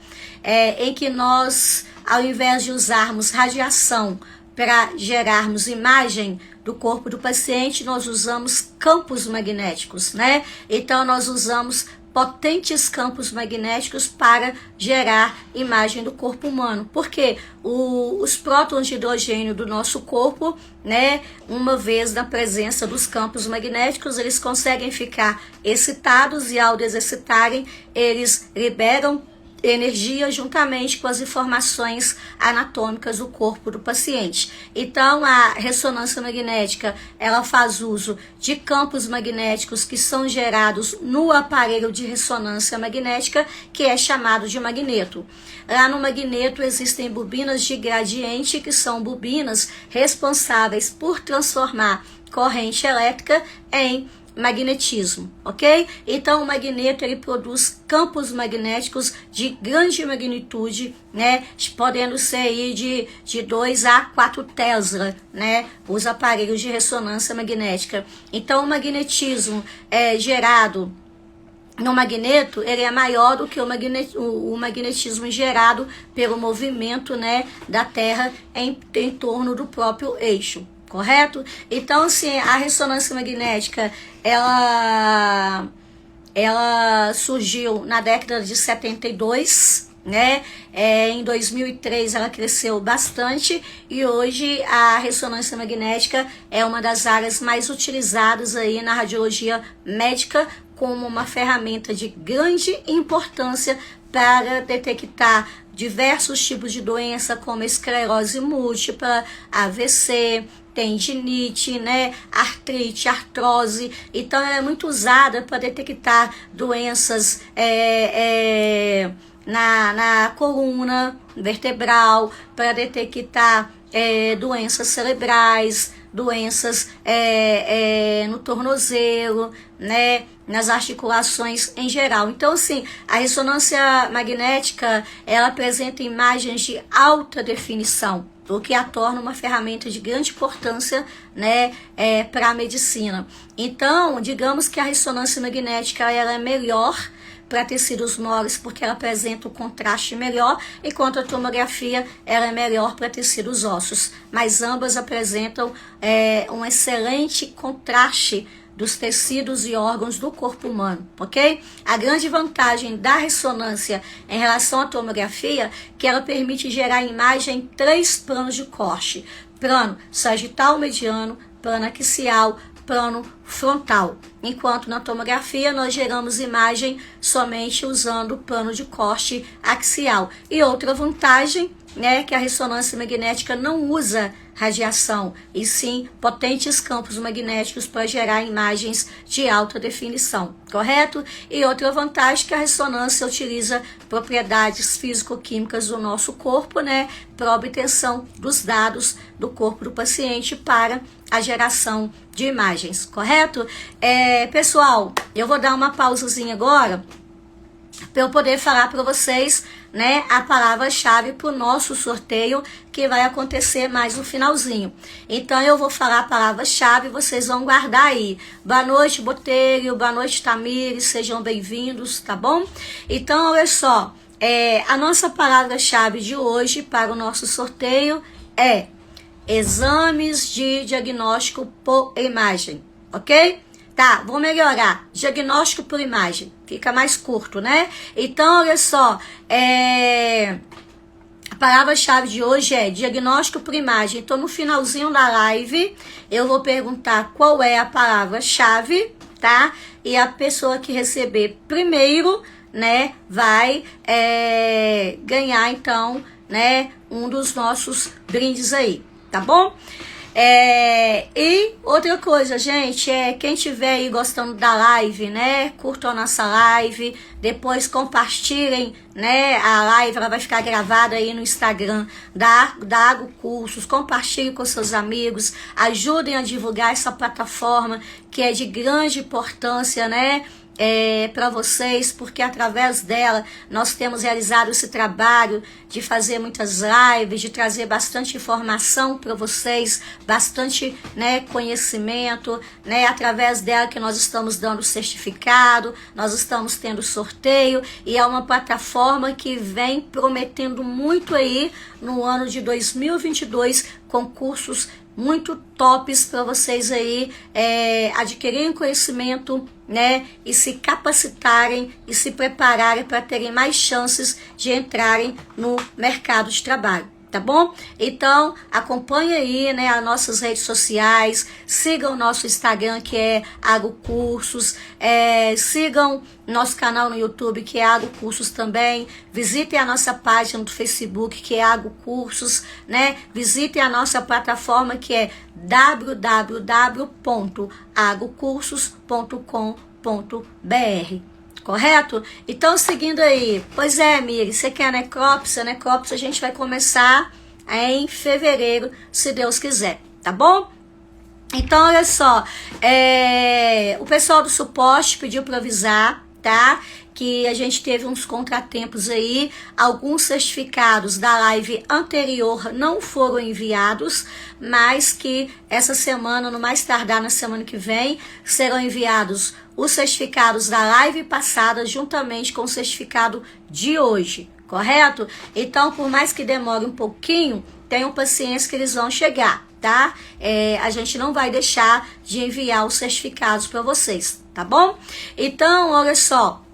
em que nós, ao invés de usarmos radiação para gerarmos imagem do corpo do paciente, nós usamos campos magnéticos, né? Então, nós usamos potentes campos magnéticos para gerar imagem do corpo humano. Porque os prótons de hidrogênio do nosso corpo, né, uma vez na presença dos campos magnéticos, eles conseguem ficar excitados e, ao desexcitarem, eles liberam energia juntamente com as informações anatômicas do corpo do paciente. Então, a ressonância magnética, ela faz uso de campos magnéticos que são gerados no aparelho de ressonância magnética, que é chamado de magneto. Lá no magneto existem bobinas de gradiente, que são bobinas responsáveis por transformar corrente elétrica em magnetismo, ok? Então, o magneto, ele produz campos magnéticos de grande magnitude, né? Podendo ser aí de 2 a 4 Tesla, né? Os aparelhos de ressonância magnética. Então, o magnetismo gerado no magneto, ele é maior do que o magnetismo gerado pelo movimento, né, da Terra em torno do próprio eixo. Correto? Então, assim, a ressonância magnética, ela ela surgiu na década de 72, né? Em 2003 ela cresceu bastante e hoje a ressonância magnética é uma das áreas mais utilizadas aí na radiologia médica como uma ferramenta de grande importância para detectar diversos tipos de doença como esclerose múltipla, AVC, tendinite, né, artrite, artrose. Então ela é muito usada para detectar doenças na coluna vertebral, para detectar doenças cerebrais, doenças no tornozelo, né, nas articulações em geral. Então, assim, a ressonância magnética, ela apresenta imagens de alta definição, o que a torna uma ferramenta de grande importância, né, para a medicina. Então, digamos que a ressonância magnética ela é melhor para tecidos moles, porque ela apresenta um contraste melhor, enquanto a tomografia ela é melhor para tecidos ósseos. Mas ambas apresentam um excelente contraste dos tecidos e órgãos do corpo humano, ok? A grande vantagem da ressonância em relação à tomografia é que ela permite gerar imagem em 3 planos de corte: plano sagital mediano, plano axial, plano frontal. Enquanto na tomografia nós geramos imagem somente usando o plano de corte axial. E outra vantagem, né, que a ressonância magnética não usa radiação, e sim potentes campos magnéticos para gerar imagens de alta definição, correto? E outra vantagem que a ressonância utiliza propriedades físico-químicas do nosso corpo, né, para obtenção dos dados do corpo do paciente para a geração de imagens, correto? Pessoal, eu vou dar uma pausazinha agora para eu poder falar para vocês, né, a palavra-chave para o nosso sorteio, que vai acontecer mais no finalzinho. Então eu vou falar a palavra-chave, vocês vão guardar aí. Boa noite, Botelho, boa noite, Tamires, sejam bem-vindos, tá bom? Então, olha só, a nossa palavra-chave de hoje para o nosso sorteio é exames de diagnóstico por imagem, ok? Tá, vou melhorar. Diagnóstico por imagem. Fica mais curto, né? Então, olha só. A palavra-chave de hoje é diagnóstico por imagem. Então, no finalzinho da live, eu vou perguntar qual é a palavra-chave, tá? E a pessoa que receber primeiro, né, vai ganhar, então, né, um dos nossos brindes aí, tá bom? E outra coisa, gente, quem estiver aí gostando da live, né, curtam a nossa live, depois compartilhem, né, a live, ela vai ficar gravada aí no Instagram da Ago Cursos, compartilhem com seus amigos, ajudem a divulgar essa plataforma que é de grande importância, né, para vocês, porque através dela nós temos realizado esse trabalho de fazer muitas lives, de trazer bastante informação para vocês, bastante, né, conhecimento, né, através dela que nós estamos dando certificado, nós estamos tendo sorteio, e é uma plataforma que vem prometendo muito aí no ano de 2022, concursos muito tops para vocês aí adquirirem conhecimento, né, e se capacitarem e se prepararem para terem mais chances de entrarem no mercado de trabalho, tá bom? Então, acompanhe aí, né, as nossas redes sociais, sigam o nosso Instagram, que é Ago Cursos, sigam nosso canal no YouTube, que é Ago Cursos também, visitem a nossa página do Facebook, que é Ago Cursos, né, visitem a nossa plataforma, que é www.agocursos.com.br, correto? Então, seguindo aí, pois Miri, você quer a necrópsia? A necrópsia a gente vai começar em fevereiro, se Deus quiser, tá bom? Então, olha só, o pessoal do suporte pediu para avisar, tá? Que a gente teve uns contratempos aí, alguns certificados da live anterior não foram enviados, mas que essa semana, no mais tardar na semana que vem, serão enviados os certificados da live passada juntamente com o certificado de hoje, correto? Então, por mais que demore um pouquinho, tenham paciência que eles vão chegar, tá? A gente não vai deixar de enviar os certificados para vocês, tá bom? Então, olha só,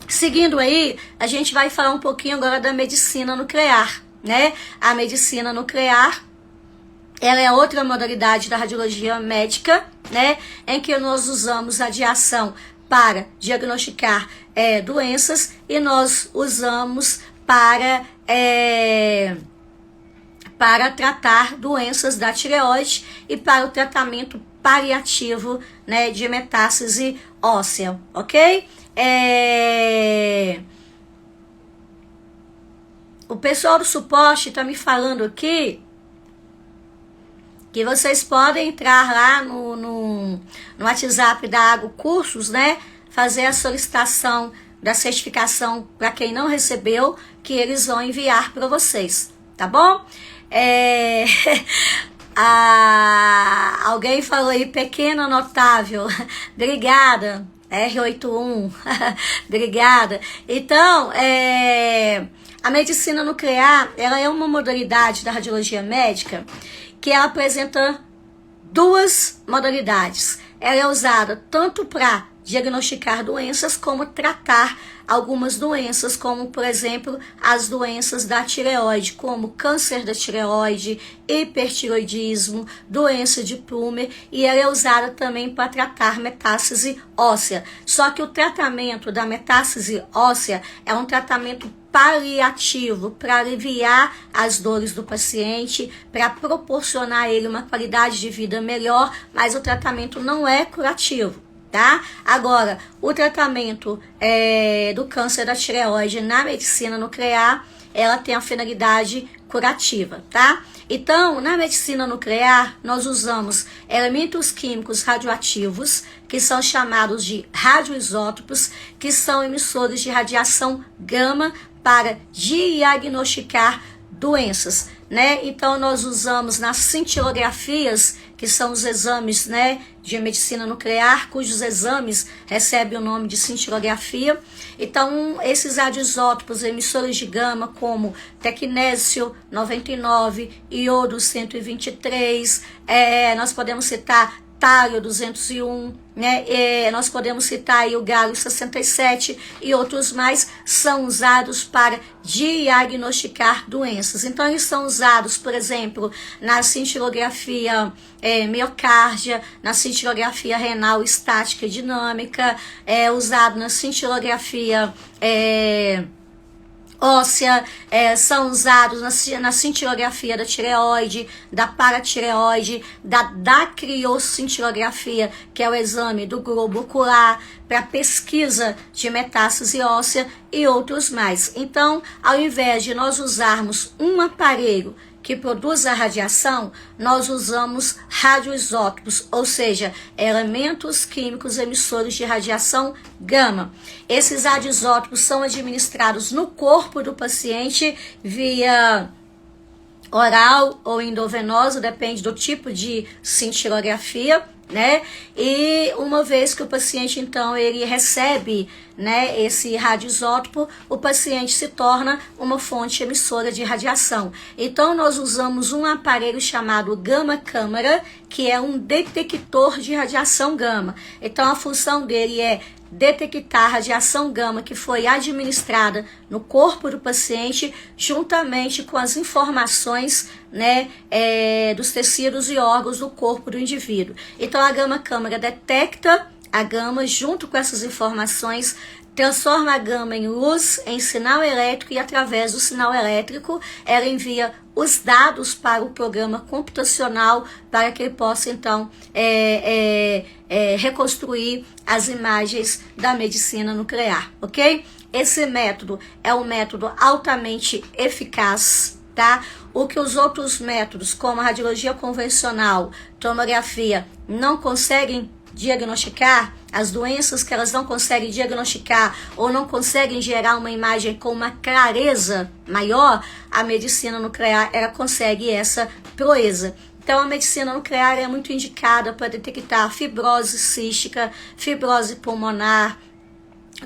seguindo aí, a gente vai falar um pouquinho agora da medicina nuclear, né? A medicina nuclear, ela é outra modalidade da radiologia médica, né? Em que nós usamos radiação para diagnosticar doenças e nós usamos para tratar doenças da tireoide e para o tratamento paliativo, né, de metástase óssea, ok? O pessoal do suporte está me falando aqui que vocês podem entrar lá no WhatsApp da Agro Cursos, né? Fazer a solicitação da certificação para quem não recebeu, que eles vão enviar para vocês, tá bom? Alguém falou aí, pequena notável. Obrigada, R81. Obrigada. Então, a medicina nuclear, ela é uma modalidade da radiologia médica que ela apresenta duas modalidades. Ela é usada tanto para diagnosticar doenças como tratar algumas doenças, como por exemplo as doenças da tireoide, como câncer da tireoide, hipertiroidismo, doença de Plummer, e ela é usada também para tratar metástase óssea. Só que o tratamento da metástase óssea é um tratamento paliativo para aliviar as dores do paciente, para proporcionar a ele uma qualidade de vida melhor, mas o tratamento não é curativo, tá? Agora, o tratamento do câncer da tireoide na medicina nuclear, ela tem a finalidade curativa, tá? Então, na medicina nuclear, nós usamos elementos químicos radioativos, que são chamados de radioisótopos, que são emissores de radiação gama para diagnosticar doenças, né? Então, nós usamos nas cintilografias, que são os exames, né, de medicina nuclear, cujos exames recebem o nome de cintilografia. Então, esses radioisótopos emissores de gama, como tecnésio 99, iodo 123, nós podemos citar tário 201, né? Nós podemos citar aí o galho 67 e outros mais, são usados para diagnosticar doenças. Então, eles são usados, por exemplo, na cintilografia miocárdia, na cintilografia renal estática e dinâmica, usado na cintilografia óssea, são usados na cintilografia da tireoide, da paratireoide, da dacrioscintilografia, que é o exame do globo ocular, para pesquisa de metástase óssea e outros mais. Então, ao invés de nós usarmos um aparelho que produz a radiação, nós usamos radioisótopos, ou seja, elementos químicos emissores de radiação gama. Esses radioisótopos são administrados no corpo do paciente via oral ou endovenosa, depende do tipo de cintilografia, né? E uma vez que o paciente, então, ele recebe, né, esse radioisótopo, o paciente se torna uma fonte emissora de radiação. Então, nós usamos um aparelho chamado gama-câmara, que é um detector de radiação gama. Então, a função dele é detectar a radiação gama que foi administrada no corpo do paciente, juntamente com as informações, né, dos tecidos e órgãos do corpo do indivíduo. Então, a gama-câmara detecta a gama junto com essas informações, transforma a gama em luz, em sinal elétrico, e através do sinal elétrico ela envia os dados para o programa computacional para que ele possa, então, reconstruir as imagens da medicina nuclear, ok? Esse método é um método altamente eficaz, tá? O que os outros métodos, como a radiologia convencional, tomografia, não conseguem diagnosticar, as doenças que elas não conseguem diagnosticar ou não conseguem gerar uma imagem com uma clareza maior, a medicina nuclear ela consegue essa proeza. Então, a medicina nuclear é muito indicada para detectar fibrose cística, fibrose pulmonar,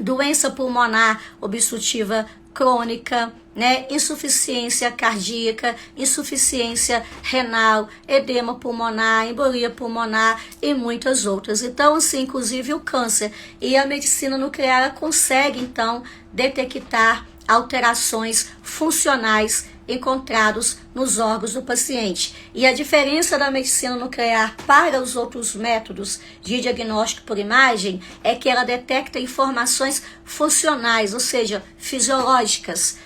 doença pulmonar obstrutiva crônica, né, insuficiência cardíaca, insuficiência renal, edema pulmonar, embolia pulmonar e muitas outras. Então, assim, inclusive o câncer. E a medicina nuclear consegue, então, detectar alterações funcionais encontrados nos órgãos do paciente. E a diferença da medicina nuclear para os outros métodos de diagnóstico por imagem é que ela detecta informações funcionais, ou seja, fisiológicas,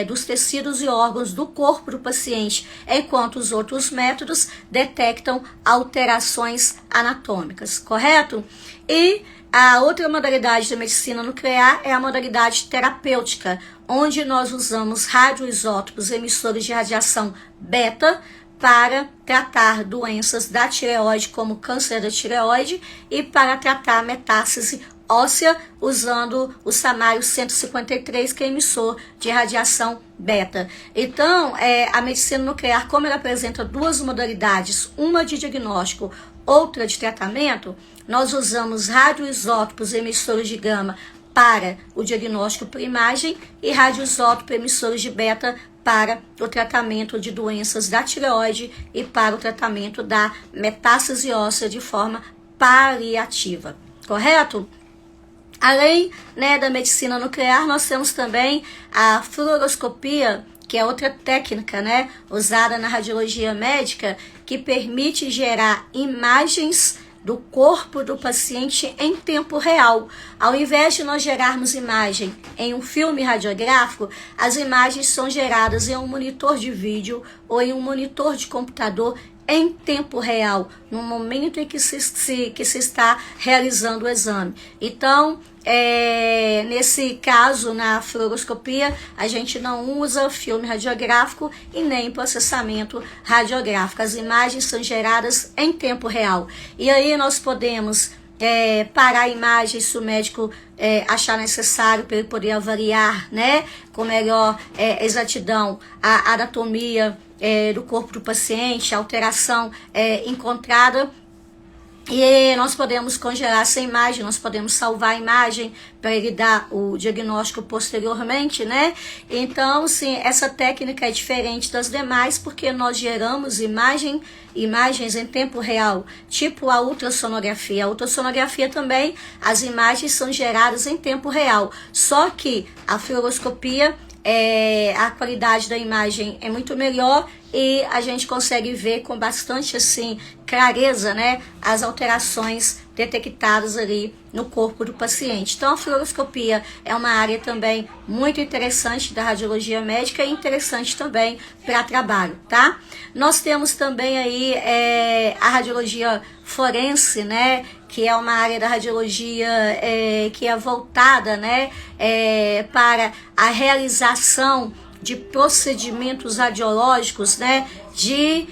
dos tecidos e órgãos do corpo do paciente, enquanto os outros métodos detectam alterações anatômicas, correto? E a outra modalidade da medicina nuclear é a modalidade terapêutica, onde nós usamos radioisótopos emissores de radiação beta para tratar doenças da tireoide, como câncer da tireoide, e para tratar metástase óssea, usando o samário 153, que é emissor de radiação beta. Então, a medicina nuclear, como ela apresenta duas modalidades, uma de diagnóstico, outra de tratamento, nós usamos radioisótopos emissores de gama para o diagnóstico por imagem e radioisótopos emissores de beta para o tratamento de doenças da tireoide e para o tratamento da metástase óssea de forma paliativa, correto? Além, né, da medicina nuclear, nós temos também a fluoroscopia, que é outra técnica, né, usada na radiologia médica, que permite gerar imagens do corpo do paciente em tempo real. Ao invés de nós gerarmos imagem em um filme radiográfico, as imagens são geradas em um monitor de vídeo ou em um monitor de computador em tempo real, no momento em que se está realizando o exame. Então, nesse caso, na fluoroscopia, a gente não usa filme radiográfico e nem processamento radiográfico. As imagens são geradas em tempo real. E aí nós podemos parar a imagem se o médico achar necessário para ele poder avaliar, né, com melhor exatidão a anatomia do corpo do paciente, a alteração encontrada. E nós podemos congelar essa imagem, nós podemos salvar a imagem para ele dar o diagnóstico posteriormente, né? Então, sim, essa técnica é diferente das demais porque nós geramos imagens em tempo real, tipo a ultrassonografia. A ultrassonografia também, as imagens são geradas em tempo real, só que a fluoroscopia, a qualidade da imagem é muito melhor e a gente consegue ver com bastante assim clareza, né, as alterações detectadas ali no corpo do paciente. Então a fluoroscopia é uma área também muito interessante da radiologia médica e interessante também para trabalho, tá? Nós temos também aí a radiologia forense, né, que é uma área da radiologia que é voltada, né, para a realização de procedimentos radiológicos, né, de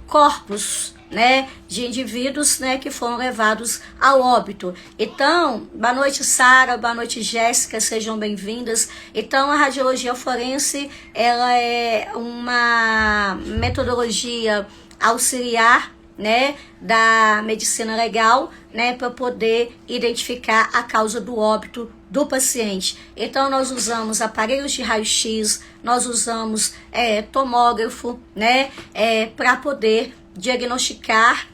corpos, né, de indivíduos, né, que foram levados ao óbito. Então, boa noite, Sara, boa noite, Jéssica, sejam bem-vindas. Então, a radiologia forense, ela é uma metodologia auxiliar, né, da medicina legal, né, para poder identificar a causa do óbito do paciente. Então, nós usamos aparelhos de raio-x, nós usamos tomógrafo, né, para poder diagnosticar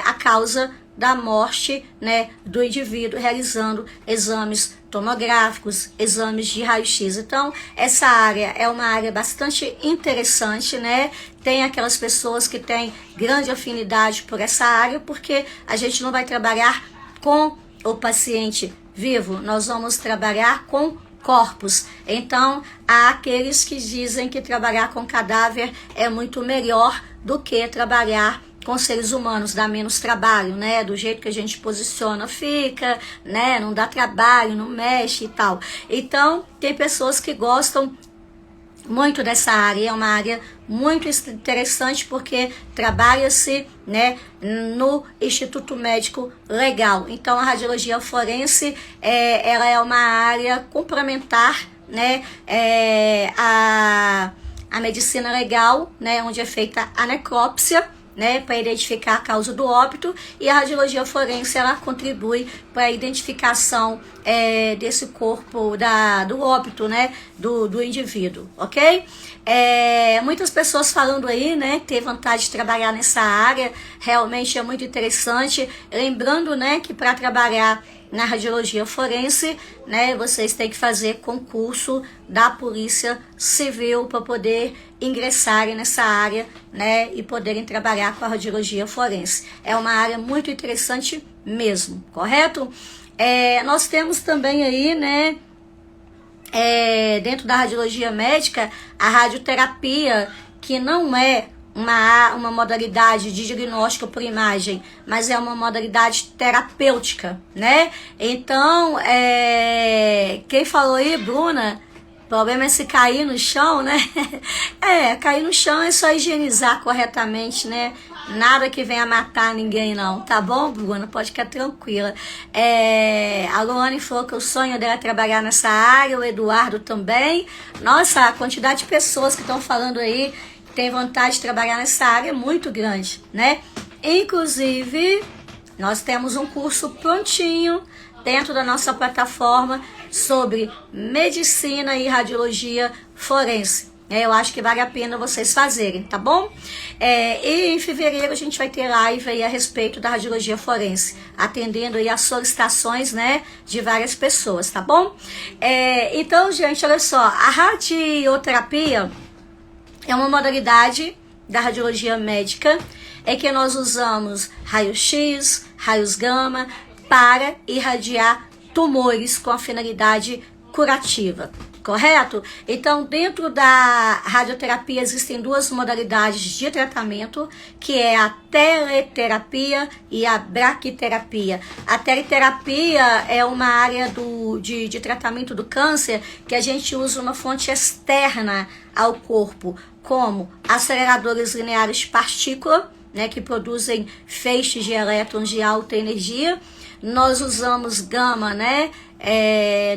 a causa da morte, né, do indivíduo, realizando exames tomográficos, exames de raio-x. Então, essa área é uma área bastante interessante, né? Tem aquelas pessoas que têm grande afinidade por essa área, porque a gente não vai trabalhar com o paciente vivo, nós vamos trabalhar com corpos. Então, há aqueles que dizem que trabalhar com cadáver é muito melhor do que trabalhar com seres humanos, dá menos trabalho, né? Do jeito que a gente posiciona, fica, né? Não dá trabalho, não mexe e tal. Então, tem pessoas que gostam muito dessa área, é uma área muito interessante porque trabalha-se, né, no Instituto Médico Legal. Então, a radiologia forense, ela é uma área complementar, né, a medicina legal, né, onde é feita a necrópsia, né, para identificar a causa do óbito, e a radiologia forense ela contribui para a identificação desse corpo do óbito, né, do indivíduo, ok? Muitas pessoas falando aí, né, ter vontade de trabalhar nessa área, realmente é muito interessante, lembrando, né, que para trabalhar na radiologia forense, né, vocês têm que fazer concurso da Polícia Civil para poder ingressarem nessa área, né, e poderem trabalhar com a radiologia forense. É uma área muito interessante mesmo, correto? Nós temos também aí, né, dentro da radiologia médica, a radioterapia, que não é uma modalidade de diagnóstico por imagem, mas é uma modalidade terapêutica, né? Então, quem falou aí, Bruna, o problema é se cair no chão, né? Cair no chão é só higienizar corretamente, né? Nada que venha matar ninguém, não. Tá bom, Bruna? Pode ficar tranquila. A Luane falou que o sonho dela é trabalhar nessa área, o Eduardo também. Nossa, a quantidade de pessoas que estão falando aí tem vontade de trabalhar nessa área é muito grande, né? Inclusive, nós temos um curso prontinho dentro da nossa plataforma sobre medicina e radiologia forense. Eu acho que vale a pena vocês fazerem, tá bom? E em fevereiro a gente vai ter live aí a respeito da radiologia forense, atendendo aí as solicitações, né, de várias pessoas, tá bom? Então, gente, olha só, a radioterapia é uma modalidade da radiologia médica, que nós usamos raio-x, raios gama para irradiar tumores com a finalidade curativa, correto? Então, dentro da radioterapia existem duas modalidades de tratamento, que é a teleterapia e a braquiterapia. A teleterapia é uma área de tratamento do câncer que a gente usa uma fonte externa ao corpo, como aceleradores lineares de partícula, né, que produzem feixes de elétrons de alta energia. Nós usamos gama, né,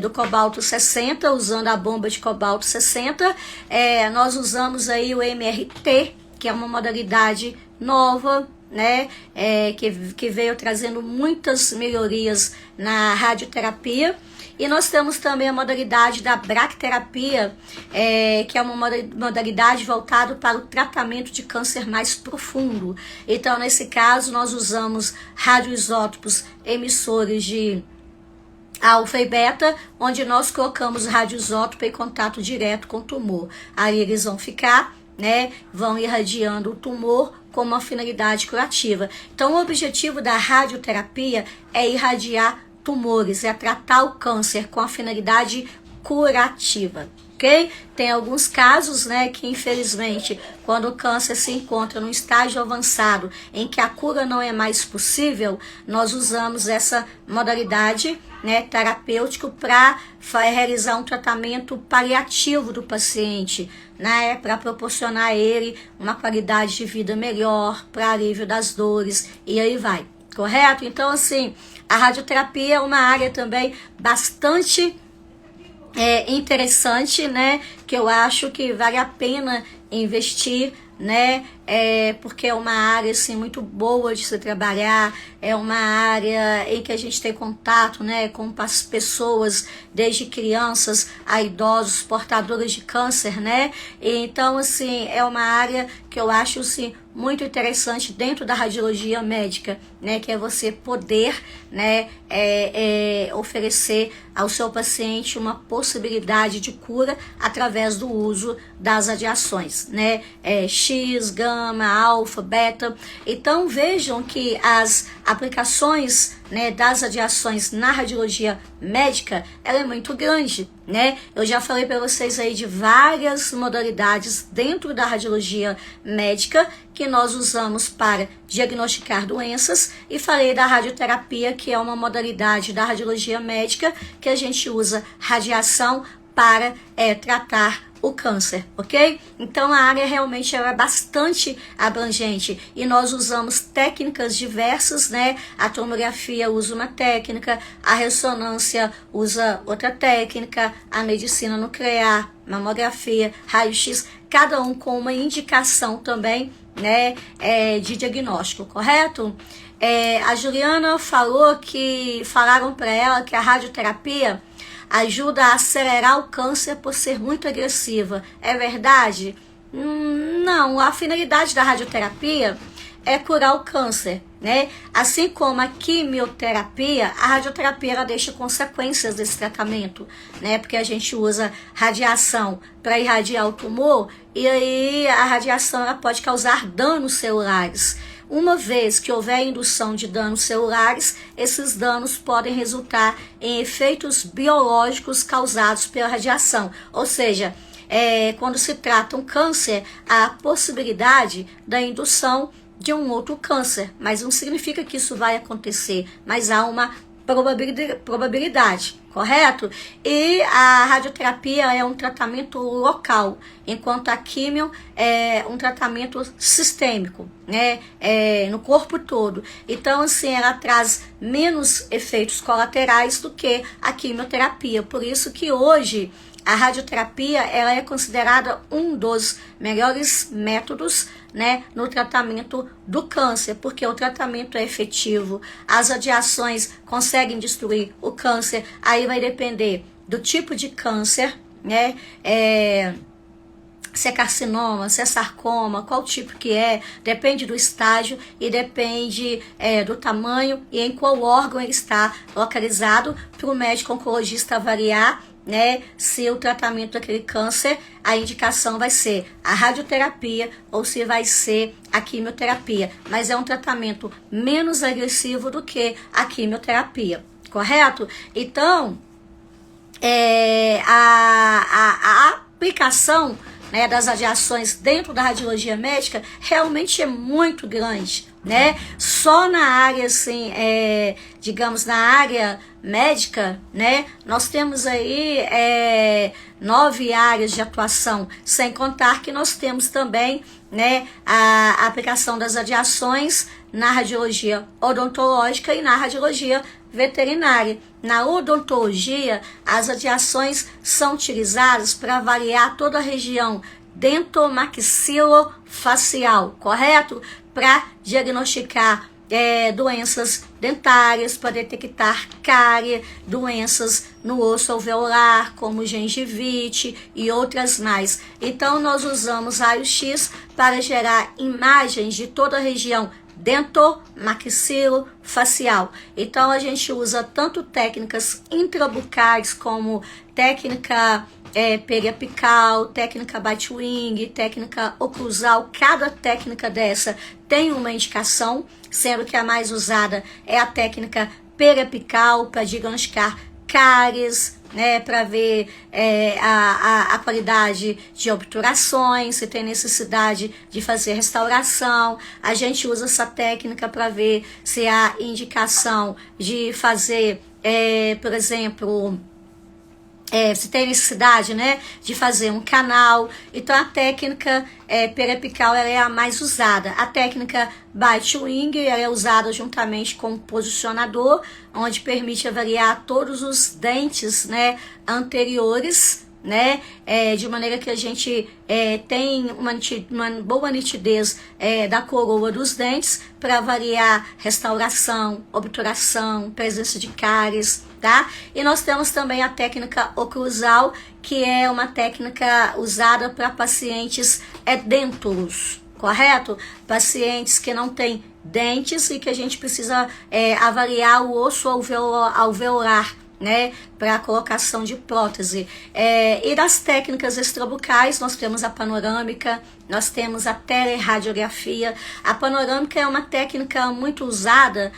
do cobalto 60, usando a bomba de cobalto 60. Nós usamos aí o MRT, que é uma modalidade nova, né, que veio trazendo muitas melhorias na radioterapia. E nós temos também a modalidade da braquiterapia, que é uma modalidade voltada para o tratamento de câncer mais profundo. Então, nesse caso, nós usamos radioisótopos emissores de alfa e beta, onde nós colocamos o radioisótopo em contato direto com o tumor. Aí eles vão ficar, né, vão irradiando o tumor com uma finalidade curativa. Então, o objetivo da radioterapia é irradiar tumores, é tratar o câncer com a finalidade curativa, ok? Tem alguns casos, né, que infelizmente, quando o câncer se encontra num estágio avançado, em que a cura não é mais possível, nós usamos essa modalidade, né, terapêutico para realizar um tratamento paliativo do paciente, né, para proporcionar a ele uma qualidade de vida melhor, para alívio das dores, e aí vai, correto? Então, assim, a radioterapia é uma área também bastante interessante, né? Que eu acho que vale a pena investir, né? Porque é uma área assim muito boa de se trabalhar, é uma área em que a gente tem contato, né, com as pessoas, desde crianças a idosos portadores de câncer, né? Então, assim, é uma área que eu acho assim muito interessante dentro da radiologia médica, né, que é você poder, né, oferecer ao seu paciente uma possibilidade de cura através do uso das radiações, né, X, gama, alfa, beta. Então vejam que as aplicações, né, das radiações na radiologia médica, ela é muito grande, né? Eu já falei para vocês aí de várias modalidades dentro da radiologia médica que nós usamos para diagnosticar doenças, e falei da radioterapia, que é uma modalidade da radiologia médica que a gente usa radiação para tratar o câncer, ok? Então a área realmente é bastante abrangente e nós usamos técnicas diversas, né? A tomografia usa uma técnica, a ressonância usa outra técnica, a medicina nuclear, mamografia, raio-x, cada um com uma indicação também, né, de diagnóstico, correto? A Juliana falou que falaram para ela que a radioterapia ajuda a acelerar o câncer por ser muito agressiva. É verdade? Não, a finalidade da radioterapia é curar o câncer, né? Assim como a quimioterapia, a radioterapia ela deixa consequências desse tratamento, né? Porque a gente usa radiação para irradiar o tumor e aí a radiação ela pode causar danos celulares. Uma vez que houver indução de danos celulares, esses danos podem resultar em efeitos biológicos causados pela radiação, ou seja, quando se trata um câncer, há a possibilidade da indução de um outro câncer, mas não significa que isso vai acontecer, mas há uma probabilidade, correto? E a radioterapia é um tratamento local, enquanto a químio é um tratamento sistêmico, né? No corpo todo. Então, assim, ela traz menos efeitos colaterais do que a quimioterapia. Por isso que hoje a radioterapia ela é considerada um dos melhores métodos, né, no tratamento do câncer, porque o tratamento é efetivo, as radiações conseguem destruir o câncer, aí vai depender do tipo de câncer, né, se é carcinoma, se é sarcoma, qual tipo que depende do estágio e depende do tamanho e em qual órgão ele está localizado, para o médico oncologista avaliar, né, se o tratamento daquele câncer, a indicação vai ser a radioterapia ou se vai ser a quimioterapia, mas é um tratamento menos agressivo do que a quimioterapia, correto? Então, a aplicação, né, das radiações dentro da radiologia médica realmente é muito grande, né? Só na área, assim, digamos, na área médica, né, nós temos aí 9 áreas de atuação, sem contar que nós temos também, né, a aplicação das radiações na radiologia odontológica e na radiologia veterinária. Na odontologia, as radiações são utilizadas para avaliar toda a região dentomaxilofacial, correto? Para diagnosticar doenças dentárias, para detectar cárie, doenças no osso alveolar, como gengivite e outras mais. Então, nós usamos raio-x para gerar imagens de toda a região dentomaxilofacial. Então, a gente usa tanto técnicas intrabucais como técnica periapical, técnica bite-wing, técnica oclusal. Cada técnica dessa tem uma indicação, sendo que a mais usada é a técnica periapical para diagnosticar cáries, né, para ver a qualidade de obturações, se tem necessidade de fazer restauração. A gente usa essa técnica para ver se há indicação de fazer, por exemplo, se tem necessidade, né, de fazer um canal. Então a técnica periapical ela é a mais usada. A técnica bite-wing ela é usada juntamente com o posicionador, onde permite avaliar todos os dentes, né, anteriores, né, de maneira que a gente tem uma boa nitidez da coroa dos dentes para avaliar restauração, obturação, presença de cáries, tá? E nós temos também a técnica oclusal, que é uma técnica usada para pacientes edêntulos, correto? Pacientes que não têm dentes e que a gente precisa avaliar o osso alveolar, né, para a colocação de prótese. E das técnicas extrabucais, nós temos a panorâmica, nós temos a teleradiografia. A panorâmica é uma técnica muito usada,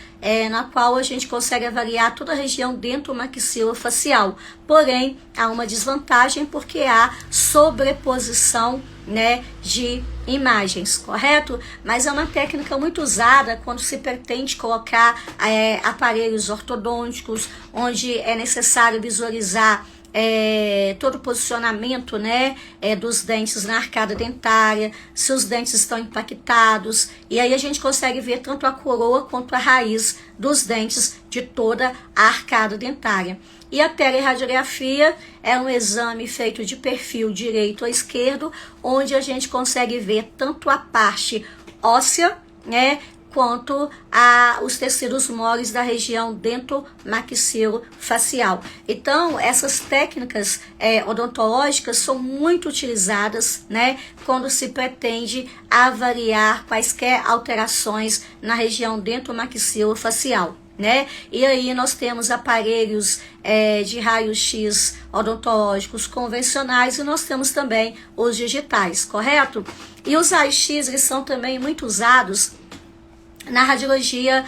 na qual a gente consegue avaliar toda a região dentomaxilofacial. Porém, há uma desvantagem porque há sobreposição, né, de imagens, correto? Mas é uma técnica muito usada quando se pretende colocar aparelhos ortodônticos, onde é necessário visualizar todo o posicionamento, né, dos dentes na arcada dentária, se os dentes estão impactados, e aí a gente consegue ver tanto a coroa quanto a raiz dos dentes de toda a arcada dentária. E a teleradiografia é um exame feito de perfil direito ou esquerdo, onde a gente consegue ver tanto a parte óssea, né, quanto os tecidos moles da região dentomaxilofacial. Então, essas técnicas odontológicas são muito utilizadas, né, quando se pretende avaliar quaisquer alterações na região dentomaxilofacial. Né? E aí nós temos aparelhos de raio-x odontológicos convencionais e nós temos também os digitais, correto? E os raios-x, eles são também muito usados na radiologia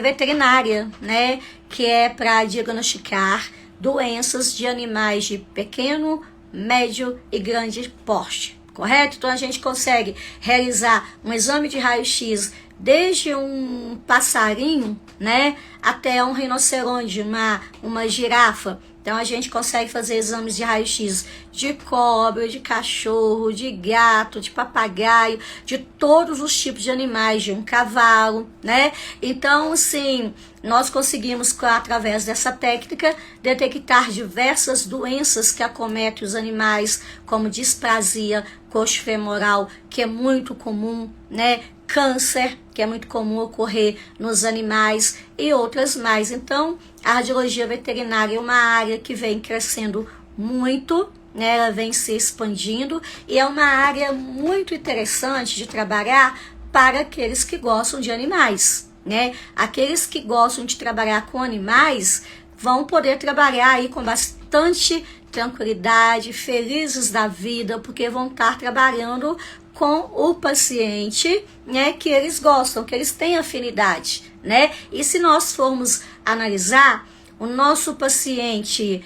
veterinária, né? Que é para diagnosticar doenças de animais de pequeno, médio e grande porte, correto? Então a gente consegue realizar um exame de raio-x desde um passarinho, né, até um rinoceronte, uma girafa. Então a gente consegue fazer exames de raio-x de cobra, de cachorro, de gato, de papagaio, de todos os tipos de animais, de um cavalo, né? Então, assim, nós conseguimos, através dessa técnica, detectar diversas doenças que acometem os animais, como displasia coxofemoral, que é muito comum, né? Câncer, que é muito comum ocorrer nos animais, e outras mais. Então, a radiologia veterinária é uma área que vem crescendo muito, né? Ela vem se expandindo e é uma área muito interessante de trabalhar para aqueles que gostam de animais, né? Aqueles que gostam de trabalhar com animais vão poder trabalhar aí com bastante tranquilidade, felizes da vida, porque vão estar trabalhando com o paciente, né, que eles gostam, que eles têm afinidade, né? E se nós formos analisar, o nosso paciente,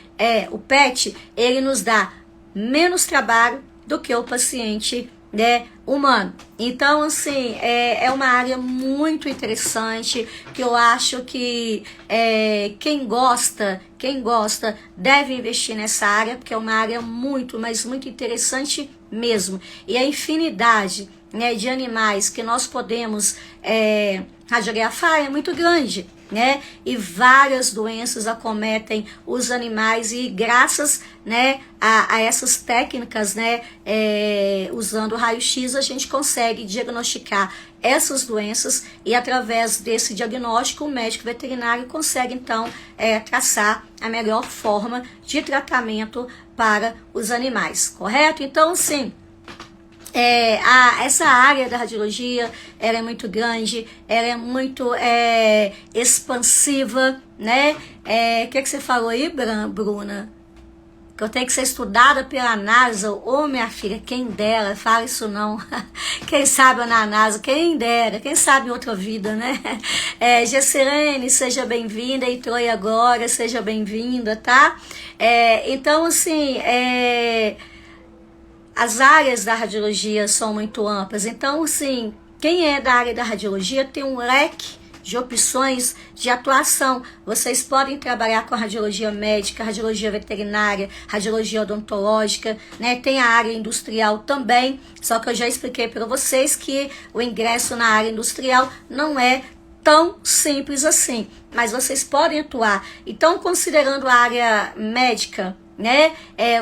o PET, ele nos dá menos trabalho do que o paciente, né, humano. Então, assim, é uma área muito interessante, que eu acho que quem gosta deve investir nessa área, porque é uma área muito, mas muito interessante mesmo. E a infinidade, né, de animais que nós podemos radiografar é muito grande, né? E várias doenças acometem os animais e graças, né, a essas técnicas, né, usando o raio-x, a gente consegue diagnosticar essas doenças e através desse diagnóstico o médico veterinário consegue então traçar a melhor forma de tratamento para os animais, correto? Então, sim, essa área da radiologia, ela é muito grande, ela é muito expansiva, né? O que você falou aí, Bruna? Que eu tenho que ser estudada pela NASA. Ô, minha filha, quem dera, fala isso não. Quem sabe na NASA, quem dera, quem sabe em outra vida, né? Gessilene, seja bem-vinda, entrou aí agora, seja bem-vinda, tá? Então, assim, as áreas da radiologia são muito amplas. Então, assim, quem é da área da radiologia tem um leque de opções de atuação. Vocês podem trabalhar com a radiologia médica, radiologia veterinária, radiologia odontológica, né? Tem a área industrial também, só que eu já expliquei para vocês que o ingresso na área industrial não é tão simples assim, mas vocês podem atuar. Então, considerando a área médica, né,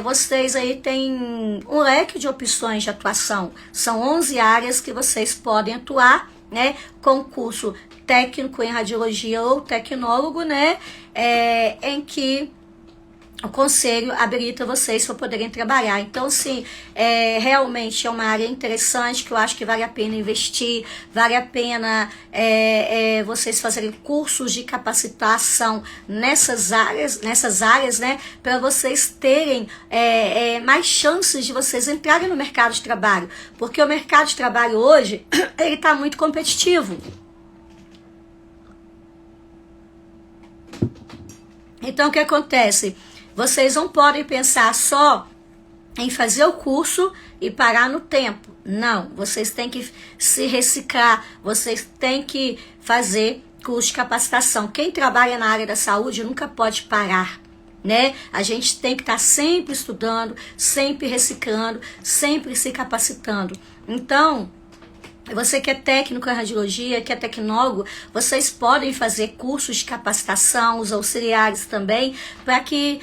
vocês aí têm um leque de opções de atuação. São 11 áreas que vocês podem atuar, né, com curso técnico em radiologia ou tecnólogo, né, em que o conselho habilita vocês para poderem trabalhar. Então, sim, realmente é uma área interessante que eu acho que vale a pena investir, vale a pena vocês fazerem cursos de capacitação nessas áreas, né, para vocês terem mais chances de vocês entrarem no mercado de trabalho, porque o mercado de trabalho hoje, ele está muito competitivo. Então, o que acontece? Vocês não podem pensar só em fazer o curso e parar no tempo. Não, vocês têm que se reciclar, vocês têm que fazer curso de capacitação. Quem trabalha na área da saúde nunca pode parar, né? A gente tem que estar sempre estudando, sempre reciclando, sempre se capacitando. Então, você que é técnico em radiologia, que é tecnólogo, vocês podem fazer cursos de capacitação, os auxiliares também, para que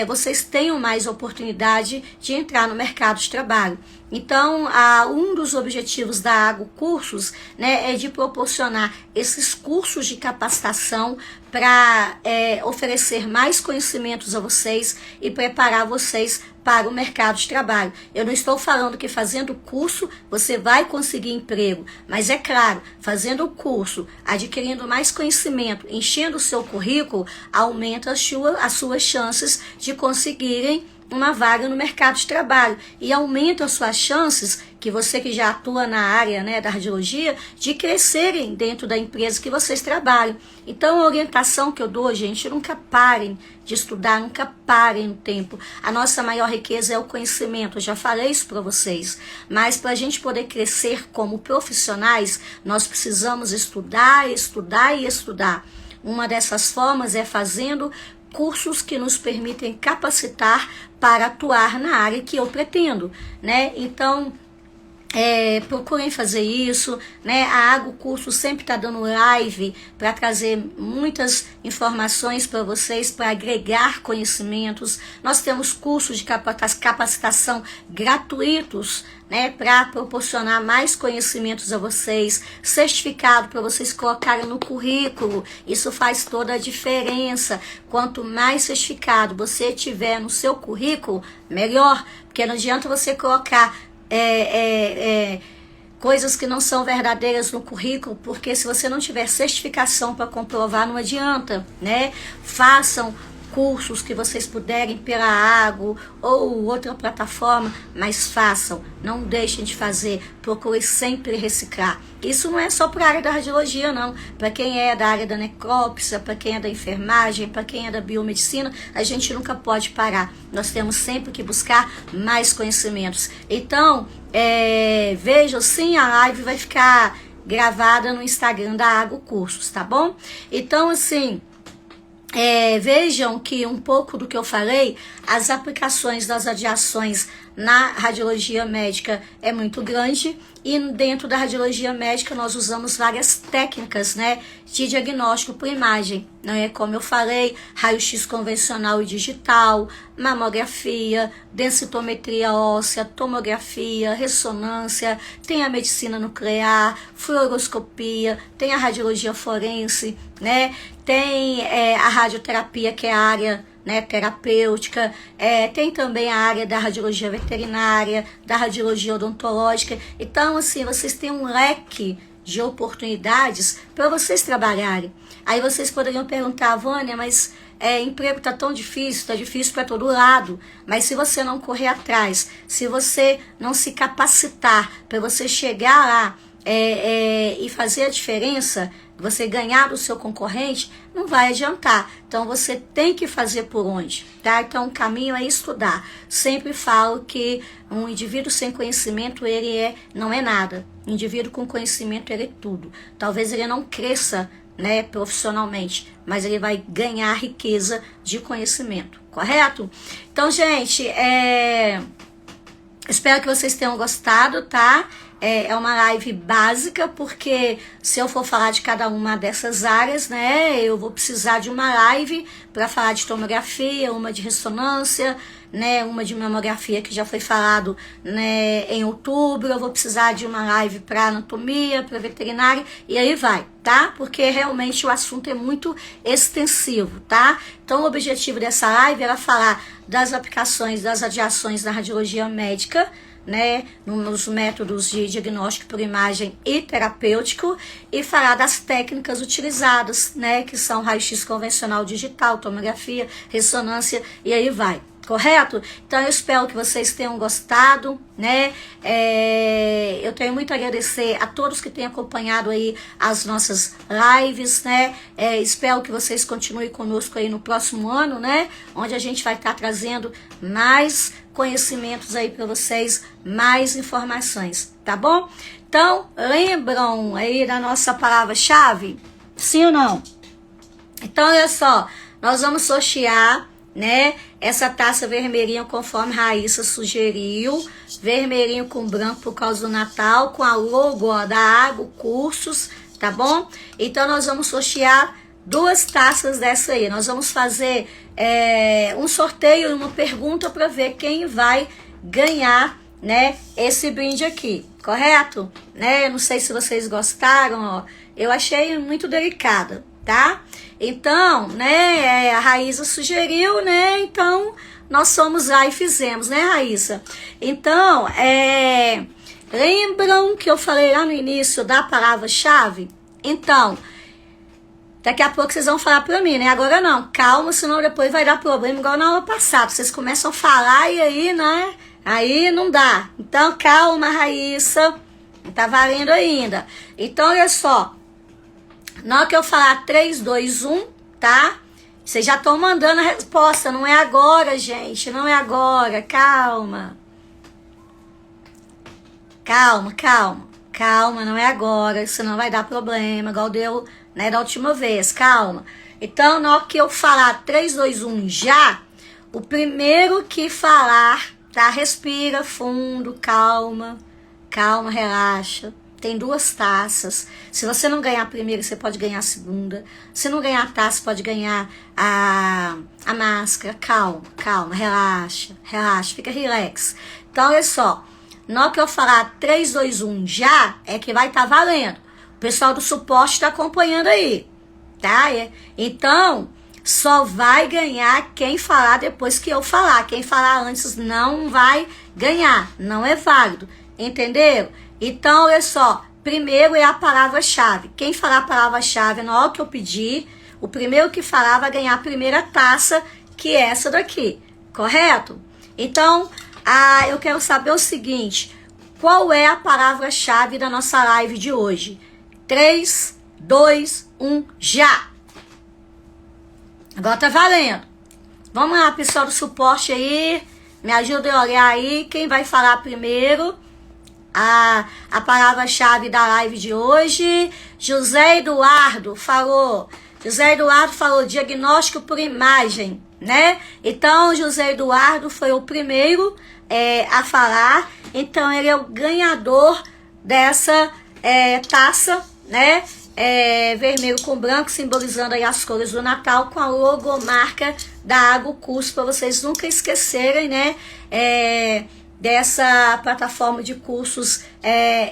vocês tenham mais oportunidade de entrar no mercado de trabalho. Então, um dos objetivos da Agro Cursos, né, é de proporcionar esses cursos de capacitação para oferecer mais conhecimentos a vocês e preparar vocês para o mercado de trabalho. Eu não estou falando que fazendo curso você vai conseguir emprego, mas é claro, fazendo o curso, adquirindo mais conhecimento, enchendo o seu currículo, aumenta as suas chances de conseguirem uma vaga no mercado de trabalho e aumenta as suas chances, que você que já atua na área, né, da radiologia, de crescerem dentro da empresa que vocês trabalham. Então a orientação que eu dou, gente, nunca parem de estudar, nunca parem no tempo. A nossa maior riqueza é o conhecimento, eu já falei isso para vocês, mas para a gente poder crescer como profissionais, nós precisamos estudar, estudar e estudar. Uma dessas formas é fazendo cursos que nos permitem capacitar para atuar na área que eu pretendo, né? Então, procurem fazer isso, né? A Agro Curso sempre está dando live para trazer muitas informações para vocês, para agregar conhecimentos. Nós temos cursos de capacitação gratuitos, né, para proporcionar mais conhecimentos a vocês, certificado para vocês colocarem no currículo. Isso faz toda a diferença. Quanto mais certificado você tiver no seu currículo, melhor, porque não adianta você colocar coisas que não são verdadeiras no currículo, porque se você não tiver certificação para comprovar, não adianta, né? Façam cursos que vocês puderem pela Agro ou outra plataforma, mas façam, não deixem de fazer, procure sempre reciclar. Isso não é só para a área da radiologia, não. Para quem é da área da necrópsia, para quem é da enfermagem, para quem é da biomedicina, a gente nunca pode parar. Nós temos sempre que buscar mais conhecimentos. Então, vejam, sim, a live vai ficar gravada no Instagram da Agro Cursos, tá bom? Então, assim, vejam que um pouco do que eu falei, as aplicações das radiações na radiologia médica é muito grande, e dentro da radiologia médica nós usamos várias técnicas, né, de diagnóstico por imagem, né, como eu falei, raio-x convencional e digital, mamografia, densitometria óssea, tomografia, ressonância, tem a medicina nuclear, fluoroscopia, tem a radiologia forense, né, tem a radioterapia, que é a área, né, terapêutica, tem também a área da radiologia veterinária, da radiologia odontológica. Então, assim, vocês têm um leque de oportunidades para vocês trabalharem. Aí vocês poderiam perguntar, Vânia, mas emprego está tão difícil, está difícil para todo lado. Mas se você não correr atrás, se você não se capacitar para você chegar lá e fazer a diferença, você ganhar do seu concorrente, não vai adiantar. Então você tem que fazer por onde, tá? Então o caminho é estudar. Sempre falo que um indivíduo sem conhecimento, ele não é nada. Um indivíduo com conhecimento, ele é tudo. Talvez ele não cresça, né, profissionalmente, mas ele vai ganhar riqueza de conhecimento, correto? Então, gente, espero que vocês tenham gostado, tá? É uma live básica, porque se eu for falar de cada uma dessas áreas, né, eu vou precisar de uma live para falar de tomografia, uma de ressonância, né, uma de mamografia que já foi falado, né, em outubro. Eu vou precisar de uma live para anatomia, para veterinária, e aí vai, tá? Porque realmente o assunto é muito extensivo, tá? Então o objetivo dessa live era falar das aplicações das radiações na radiologia médica, né, nos métodos de diagnóstico por imagem e terapêutico, e falar das técnicas utilizadas, né, que são raio-x convencional digital, tomografia, ressonância, e aí vai. Correto? Então eu espero que vocês tenham gostado, né? Eu tenho muito a agradecer a todos que têm acompanhado aí as nossas lives, né? Espero que vocês continuem conosco aí no próximo ano, né? Onde a gente vai estar trazendo mais conhecimentos aí para vocês, mais informações, tá bom? Então, lembram aí da nossa palavra-chave? Sim ou não? Então, olha só, nós vamos sortear né? Essa taça vermelhinha conforme Raíssa sugeriu, vermelhinho com branco por causa do Natal, com a logo ó, da Água Cursos, tá bom? Então nós vamos sortear 2 taças dessa aí. Nós vamos fazer um sorteio e uma pergunta para ver quem vai ganhar, né, esse brinde aqui, correto? Né? Eu não sei se vocês gostaram, ó. Eu achei muito delicada, tá? Então, né, a Raíssa sugeriu, né, então nós fomos lá e fizemos, né, Raíssa? Então, lembram que eu falei lá no início da palavra-chave? Então, daqui a pouco vocês vão falar pra mim, né? Agora não, calma, senão depois vai dar problema igual na aula passada. Vocês começam a falar e aí, né, aí não dá. Então, calma, Raíssa, tá valendo ainda. Então, olha só. Na hora que eu falar 3, 2, 1, tá? Vocês já estão mandando a resposta. Não é agora, gente. Não é agora. Calma. Calma, calma. Calma, não é agora. Senão vai dar problema. Igual deu, né, da última vez. Calma. Então, na hora que eu falar 3, 2, 1 já, o primeiro que falar, tá? Respira fundo, calma. Calma, relaxa. Tem 2 taças. Se você não ganhar a primeira, você pode ganhar a segunda. Se não ganhar a taça, pode ganhar a máscara. Calma, calma, relaxa, relaxa, fica relax. Então, olha só. Na hora que eu falar 3, 2, 1 já, é que vai estar valendo. O pessoal do suporte está acompanhando aí, tá? Então, só vai ganhar quem falar depois que eu falar. Quem falar antes não vai ganhar. Não é válido. Entenderam? Então, olha só, primeiro é a palavra-chave. Quem falar a palavra-chave na hora que eu pedir, o primeiro que falar vai ganhar a primeira taça, que é essa daqui, correto? Então, eu quero saber o seguinte, qual é a palavra-chave da nossa live de hoje? 3, 2, 1, já! Agora tá valendo. Vamos lá, pessoal do suporte aí, me ajudem a olhar aí, quem vai falar primeiro? A palavra-chave da live de hoje. José Eduardo falou diagnóstico por imagem, né? Então, José Eduardo foi o primeiro a falar. Então, ele é o ganhador dessa taça, né? Vermelho com branco, simbolizando aí as cores do Natal, com a logomarca da Água Cursos, para vocês nunca esquecerem, né? Dessa plataforma de cursos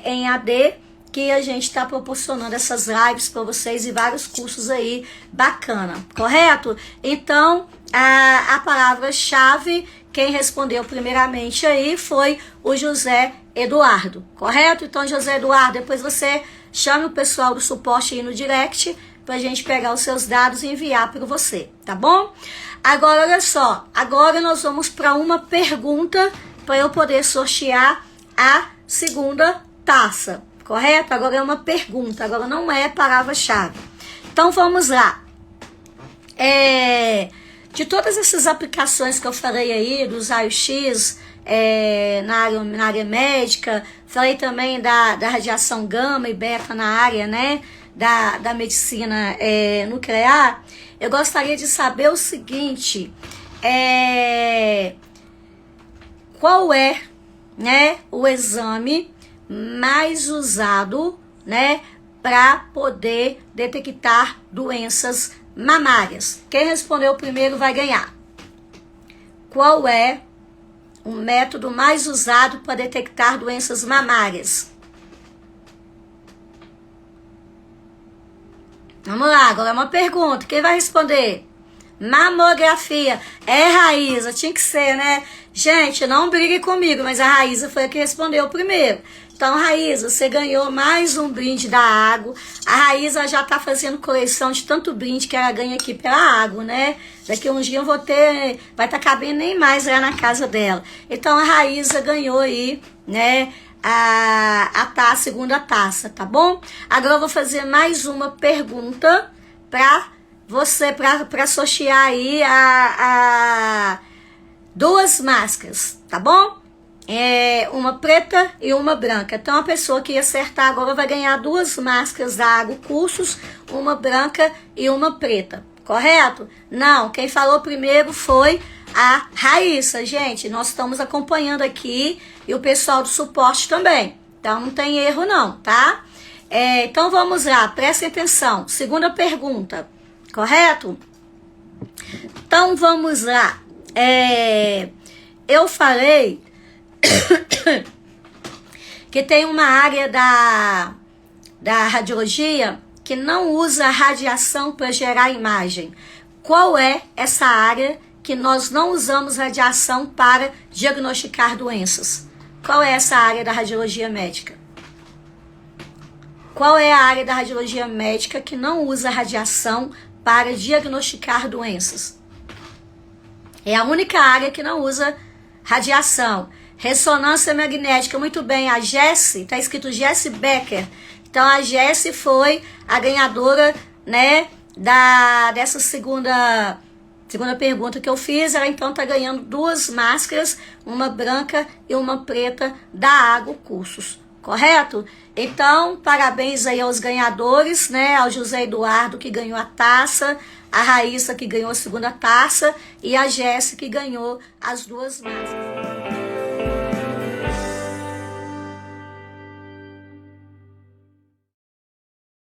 em AD, que a gente está proporcionando essas lives para vocês e vários cursos aí bacana, correto? Então, a palavra-chave, quem respondeu primeiramente aí foi o José Eduardo, correto? Então, José Eduardo, depois você chame o pessoal do suporte aí no direct para a gente pegar os seus dados e enviar para você, tá bom? Agora, olha só, agora nós vamos para uma pergunta para eu poder sortear a segunda taça, correto? Agora é uma pergunta, agora não é palavra-chave. Então vamos lá. De todas essas aplicações que eu falei aí, dos raio-x na área médica, falei também da radiação gama e beta na área, né, da medicina nuclear, eu gostaria de saber o seguinte, qual é, né, o exame mais usado, né, para poder detectar doenças mamárias? Quem respondeu primeiro vai ganhar. Qual é o método mais usado para detectar doenças mamárias? Vamos lá, agora é uma pergunta. Quem vai responder? Mamografia. Raíssa, tinha que ser, né? Gente, não brigue comigo, mas a Raíssa foi a que respondeu primeiro. Então, Raíssa, você ganhou mais um brinde da água. A Raíssa já tá fazendo coleção de tanto brinde que ela ganha aqui pela água, né? Daqui a uns dias eu vou ter, vai estar cabendo nem mais lá na casa dela. Então, a Raíssa ganhou aí, né, a segunda taça, tá bom? Agora eu vou fazer mais uma pergunta pra você, pra sortear aí a 2 máscaras, tá bom? Uma preta e uma branca. Então, a pessoa que acertar agora vai ganhar 2 máscaras da Água Cursos, uma branca e uma preta, Correto? Não, quem falou primeiro foi a Raíssa. Gente, nós estamos acompanhando aqui e o pessoal do suporte também. Então não tem erro não, tá? Então vamos lá, prestem atenção. Segunda pergunta, correto? Então vamos lá. Eu falei que tem uma área da radiologia que não usa radiação para gerar imagem. Qual é essa área que nós não usamos radiação para diagnosticar doenças? Qual é essa área da radiologia médica? Qual é a área da radiologia médica que não usa radiação para diagnosticar doenças? É a única área que não usa radiação. Ressonância magnética, muito bem. A Jessie, está escrito Jessie Becker. Então a Jessie foi a ganhadora, né, dessa segunda pergunta que eu fiz. Ela então está ganhando 2 máscaras, uma branca e uma preta da Água Cursos, correto? Então, parabéns aí aos ganhadores, né, ao José Eduardo que ganhou a taça, a Raíssa que ganhou a segunda taça e a Jessie que ganhou as 2 máscaras.